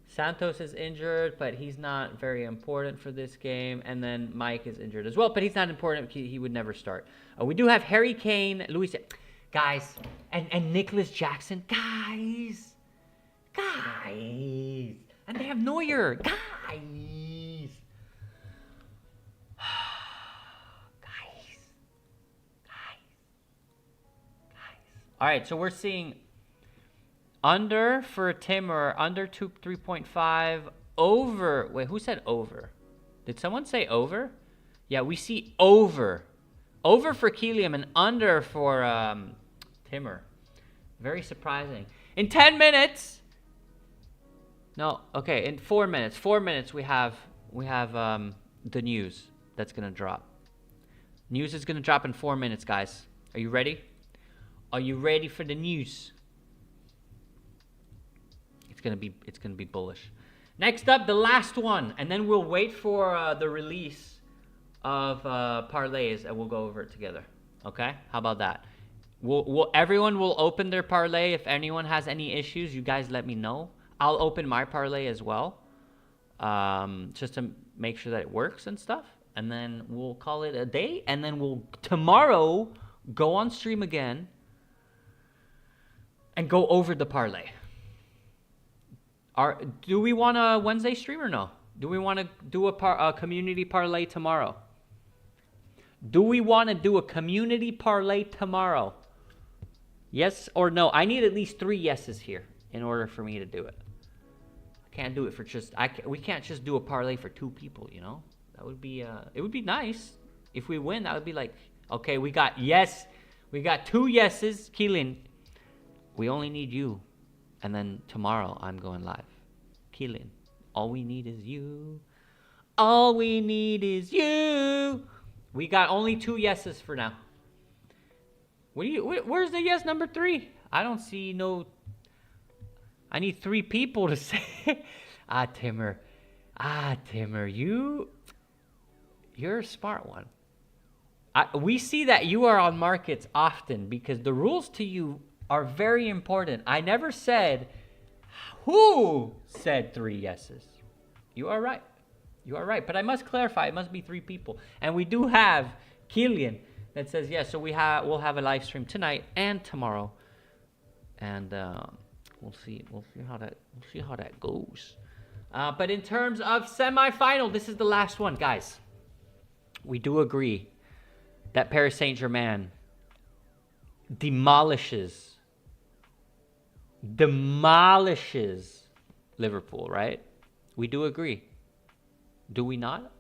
Santos is injured, but he's not very important for this game. And then Mike is injured as well, but he's not important. He would never start. We do have Harry Kane, Luis, guys, and Nicholas Jackson, guys, and they have Neuer, guys. All right, so we're seeing under for Timur, under 3.5, over. Wait, who said over? Did someone say over? Yeah, we see over. Over for Kylian and under for Timur. Very surprising. In 10 minutes. No, okay, in 4 minutes. 4 minutes we have the news that's going to drop. News is going to drop in 4 minutes, guys. Are you ready? Are you ready for the news? It's gonna be bullish. Next up, the last one, and then we'll wait for the release of parlays, and we'll go over it together. Okay? How about that? Everyone will open their parlay. If anyone has any issues, you guys let me know. I'll open my parlay as well, just to make sure that it works and stuff. And then we'll call it a day, and then we'll tomorrow go on stream again and go over the parlay. Do we want a Wednesday stream or no? Do we want to do a community parlay tomorrow? Do we want to do a community parlay tomorrow? Yes or no? I need at least 3 yeses here in order for me to do it. I can't do it for just... we can't just do a parlay for 2 people, you know? That would be... it would be nice. If we win, that would be like... Okay, we got yes. We got 2 yeses. Keelan, we only need you. And then tomorrow, I'm going live. Keelan, all we need is you. All we need is you. We got only 2 yeses for now. Where's the yes number 3? I don't see no... I need 3 people to say... Timur, you're a smart one. We see that you are on markets often because the rules to you are very important. I never said who said 3 yeses. You are right. You are right. But I must clarify, it must be 3 people. And we do have Killian that says yes. So we'll have a live stream tonight and tomorrow. And we'll see how that goes. But in terms of semifinal, this is the last one, guys. We do agree that Paris Saint-Germain demolishes Liverpool, right? We do agree. Do we not?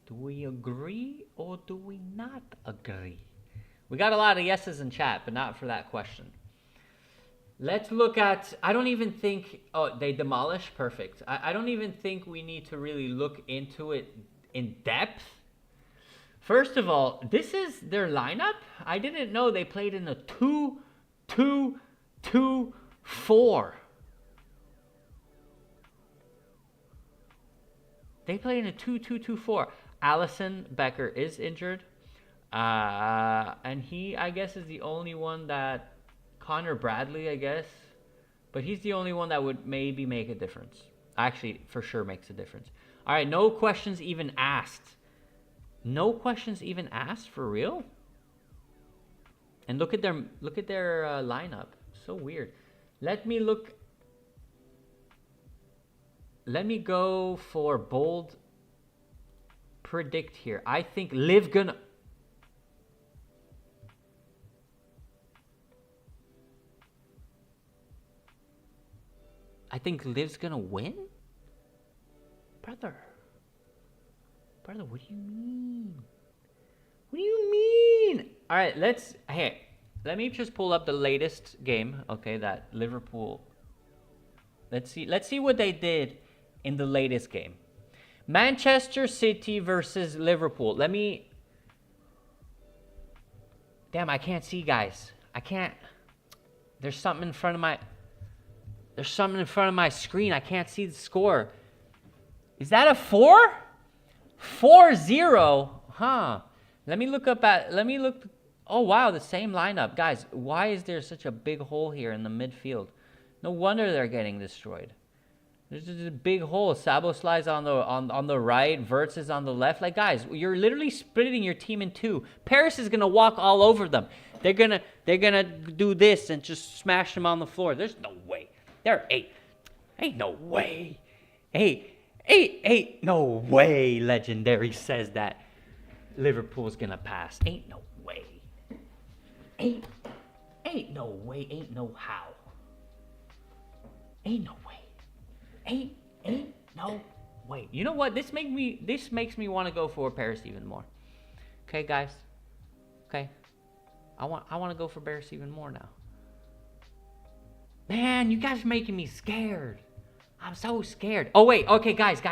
Do we agree or do we not agree? We got a lot of yeses in chat, but not for that question. Let's look at, I don't even think, they demolish, perfect. I don't even think we need to really look into it in depth. First of all, this is their lineup. I didn't know they played in a 2-2-2-4. They play in a 2-2-2-4. Alisson Becker is injured. And he, I guess, is the only one that... Connor Bradley, I guess. But he's the only one that would maybe make a difference. Actually, for sure makes a difference. All right, no questions even asked. No questions even asked, for real? And look at their lineup. So weird. Let me go for bold predict here. I think Liv gonna... I think Liv's gonna win? Brother, what do you mean? What do you mean? All right, let's let me just pull up the latest game. Okay, that Liverpool. Let's see what they did in the latest game. Manchester City versus Liverpool. Let me. Damn, I can't see, guys. I can't. There's something in front of my. There's something in front of my screen. I can't see the score. Is that a 4? 4-0? Huh. Let me look. Oh, wow, the same lineup. Guys, why is there such a big hole here in the midfield? No wonder they're getting destroyed. There's just a big hole. Szoboszlai's on the right. Wirtz is on the left. Like, guys, you're literally splitting your team in two. Paris is going to walk all over them. They're gonna do this and just smash them on the floor. There's no way. Ain't no way. Ain't no way. Legendary says that Liverpool's gonna pass. Ain't no way. Ain't no way. Ain't no how. Ain't no way. Ain't no way. You know what? This makes me want to go for Paris even more. Okay, guys. Okay. I want to go for Paris even more now. Man, you guys are making me scared. I'm so scared. Oh, wait. Okay, guys.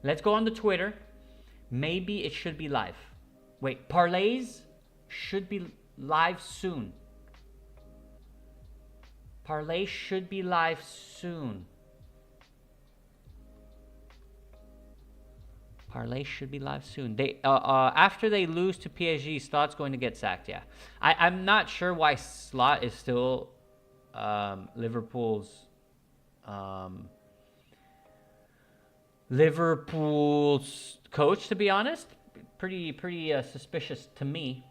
Let's go on the Twitter. Maybe it should be live. Wait, parlays should be live soon. Parlay should be live soon. Parlay should be live soon. They after they lose to PSG, Slot's going to get sacked. Yeah, I'm not sure why Slot is still Liverpool's coach. To be honest, pretty suspicious to me.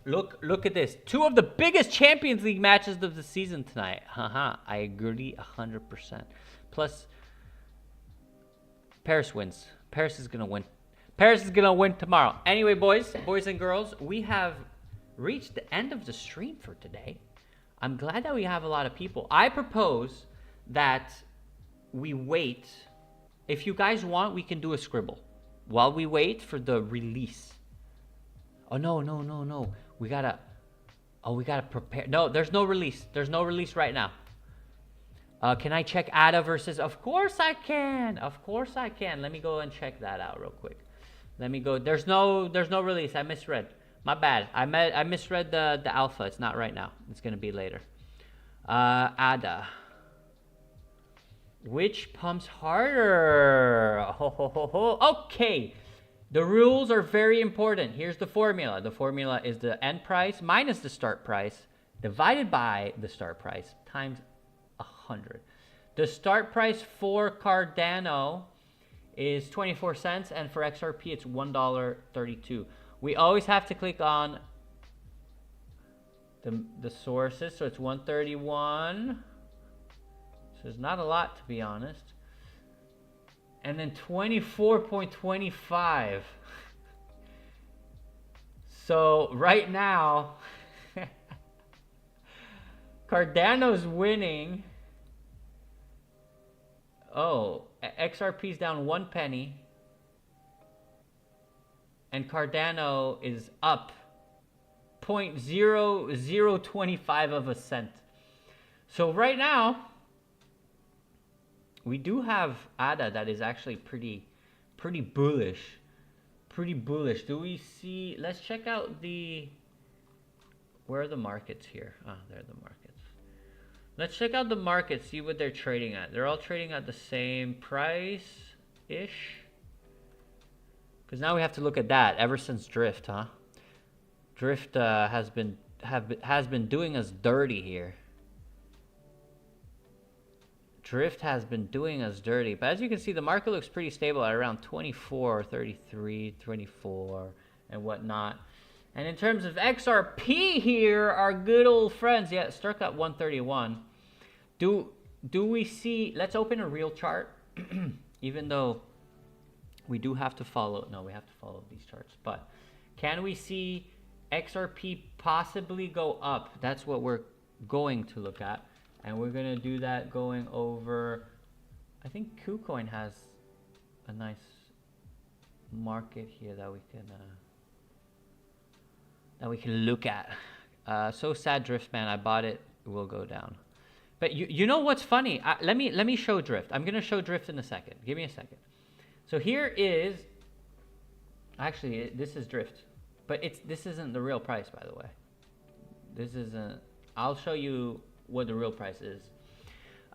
Look at this. 2 of the biggest Champions League matches of the season tonight. I agree 100%. Plus, Paris wins. Paris is going to win. Paris is going to win tomorrow. Anyway, boys and girls, we have reached the end of the stream for today. I'm glad that we have a lot of people. I propose that we wait. If you guys want, we can do a scribble while we wait for the release. Oh, no. We gotta prepare. No, there's no release. There's no release right now. Can I check Ada versus? Of course I can. Let me go and check that out real quick. Let me go. There's no release. I misread. My bad. I misread the alpha. It's not right now. It's gonna be later. Ada. Which pumps harder? Okay. The rules are very important. Here's the formula. The formula is the end price minus the start price divided by the start price times 100. The start price for Cardano is 24 cents, and for XRP it's $1.32. We always have to click on the sources, so it's 131. So there's not a lot, to be honest. And then 24.25. So right now, Cardano's winning. Oh, XRP's down 1 penny. And Cardano is up 0.0025 of a cent. So right now, we do have ADA that is actually pretty bullish. Do we see? Let's check out where are the markets here? There are the markets. Let's check out the markets, see what they're trading at. They're all trading at the same price-ish. Because now we have to look at that ever since Drift, huh? Drift has been doing us dirty here. Drift has been doing us dirty. But as you can see, the market looks pretty stable at around 24, 33, 24, and whatnot. And in terms of XRP here, our good old friends, yeah, struck at 131. Do we see, let's open a real chart, even though we do have to follow, no, we have to follow these charts. But can we see XRP possibly go up? That's what we're going to look at. And we're going to do that going over, I think KuCoin has a nice market here that we can look at. So sad, Drift Man. I bought it. It will go down. But you know what's funny? Let me show Drift. I'm gonna show Drift in a second. Give me a second. So here is. Actually, this is Drift, but this isn't the real price, by the way. This isn't. I'll show you what the real price is.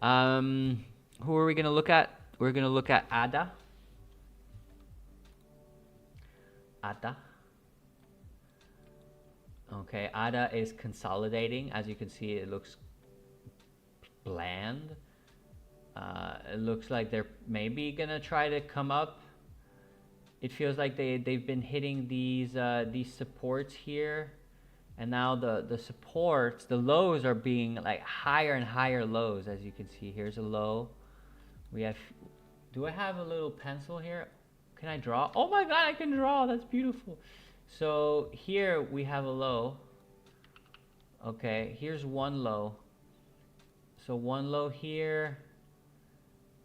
Who are we gonna look at? We're gonna look at ADA. ADA. Okay, ADA is consolidating. As you can see, it looks bland. It looks like they're maybe gonna try to come up. It feels like they've been hitting these supports here, and now the supports, the lows are being like higher and higher lows. As you can see, here's a low. We have. Do I have a little pencil here? Can I draw? Oh my God, I can draw. That's beautiful. So here we have a low. Okay, here's one low. So one low here.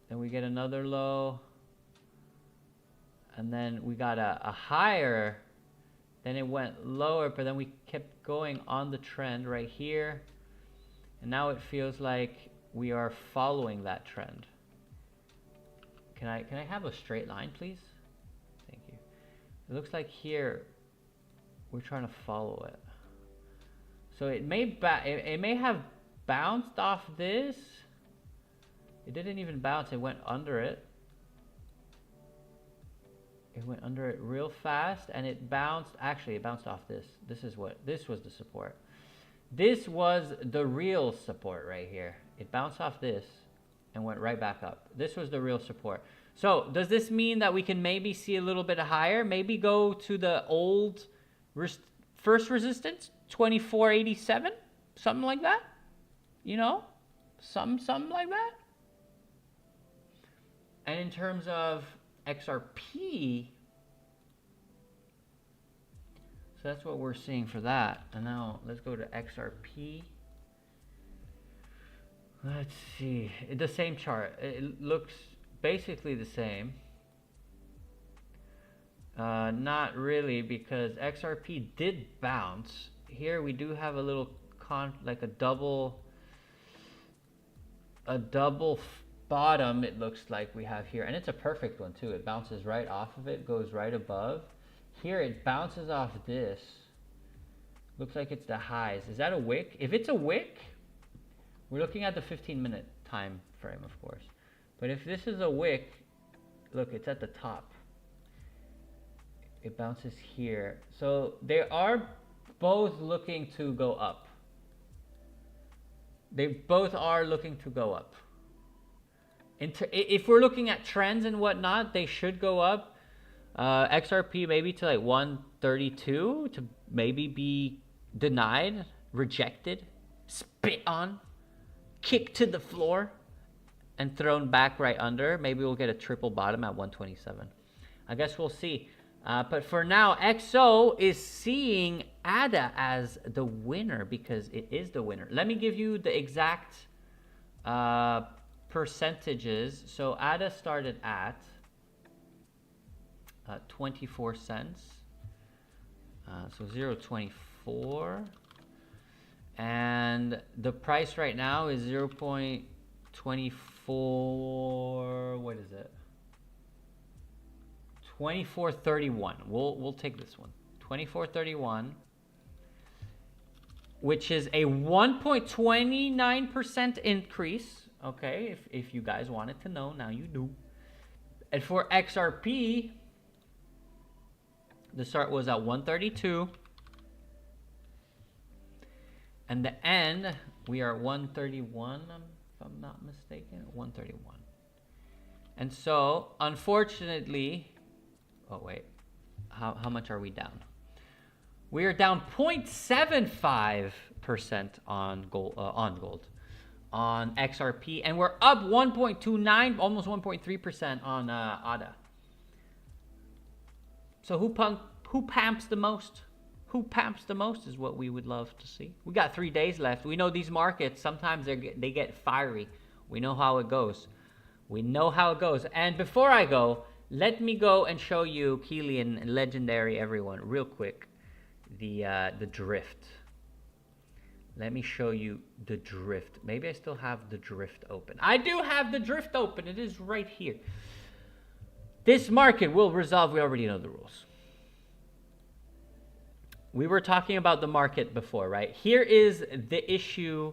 Then we get another low. And then we got a higher. Then it went lower, but then we kept going on the trend right here. And now it feels like we are following that trend. Can I have a straight line, please? Thank you. It looks like here we're trying to follow it. So it may have bounced off this. It didn't even bounce. It went under it. It went under it real fast, and it bounced. Actually, it bounced off this. This was the support. This was the real support right here. It bounced off this and went right back up. This was the real support. So does this mean that we can maybe see a little bit higher? Maybe go to the old first resistance, 2487, something like that. You know, something like that. And in terms of XRP, so that's what we're seeing for that. And now let's go to XRP. Let's see, the same chart. It looks basically the same. Not really, because XRP did bounce. Here we do have a little like a double bottom, it looks like we have here, and it's a perfect one too. It bounces right off of it, goes right above. Here it bounces off this. Looks like it's the highs. Is that a wick? If it's a wick, we're looking at the 15-minute time frame, of course. But if this is a wick, look, it's at the top. It bounces here. So they are both looking to go up. They both are looking to go up. If we're looking at trends and whatnot, they should go up. XRP maybe to like 132 to maybe be denied, rejected, spit on, kicked to the floor, and thrown back right under. Maybe we'll get a triple bottom at 127. I guess we'll see. But for now, XO is seeing ADA as the winner because it is the winner. Let me give you the exact percentages. So ADA started at 24 cents. So 0.24. And the price right now is 0.24. What is it? 24.31. We'll take this one. 24.31, which is a 1.29% increase. Okay, if you guys wanted to know, now you do. And for XRP, the start was at 132. And the end, we are 131, if I'm not mistaken, 131. And so, unfortunately, oh wait, how much are we down? We are down 0.75% on gold, on XRP, and we're up 1.29, almost 1.3% on ADA. So who pamps the most? Who pamps the most is what we would love to see. We got 3 days left. We know these markets, sometimes they get fiery. We know how it goes. We know how it goes. And before I go, let me go and show you, Keelian, legendary everyone, real quick, the drift. Let me show you the drift. Maybe I still have the drift open. I do have the drift open. It is right here. This market will resolve. We already know the rules. We were talking about the market before, right? Here is the issue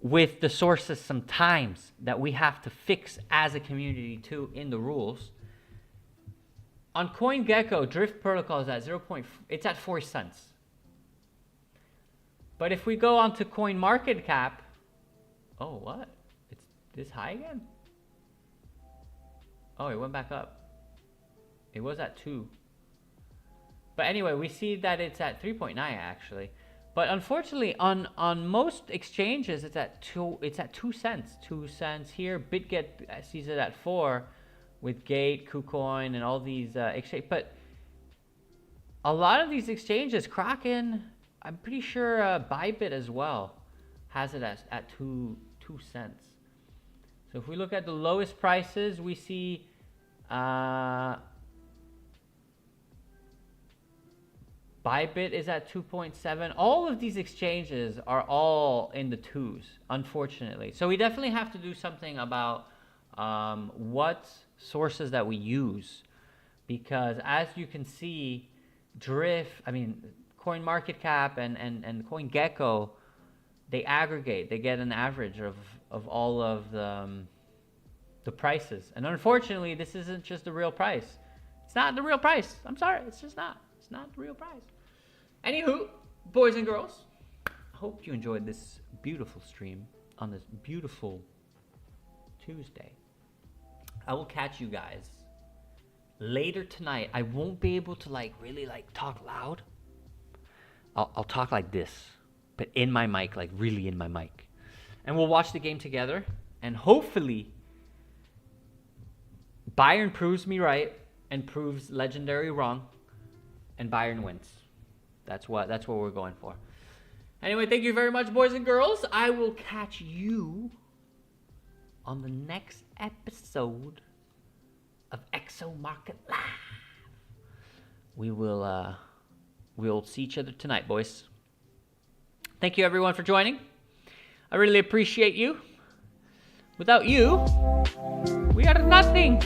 with the sources sometimes that we have to fix as a community too in the rules. On CoinGecko, drift protocol is at 0. It's at 4 cents. But if we go on to CoinMarketCap, oh, what? It's this high again? Oh, it went back up. It was at 2. But anyway, we see that it's at 3.9 actually. But unfortunately, on most exchanges, it's at 2. It's at 2 cents. 2 cents here. BitGet sees it at 4 with Gate, KuCoin, and all these exchanges. But a lot of these exchanges, Kraken, I'm pretty sure Bybit as well has it at 2 cents. So if we look at the lowest prices, we see Bybit is at 2.7. All of these exchanges are all in the 2s, unfortunately. So we definitely have to do something about what sources that we use, because as you can see, CoinMarketCap and CoinGecko, they aggregate. They get an average of all of the prices. And unfortunately, this isn't just the real price. It's not the real price. I'm sorry. It's just not. It's not the real price. Anywho, boys and girls, I hope you enjoyed this beautiful stream on this beautiful Tuesday. I will catch you guys later tonight. I won't be able to really talk loud. I'll talk like this, but in my mic, really in my mic. And we'll watch the game together, and hopefully Bayern proves me right and proves Legendary wrong, and Bayern wins. That's what we're going for. Anyway, thank you very much, boys and girls. I will catch you on the next episode of Exo Market Live. We'll see each other tonight, boys. Thank you, everyone, for joining. I really appreciate you. Without you, we are nothing.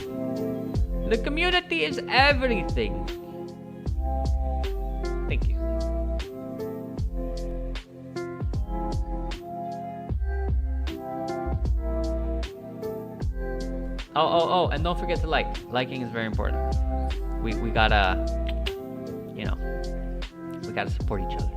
The community is everything. Thank you. Oh, and don't forget to like. Liking is very important. We gotta, we gotta support each other.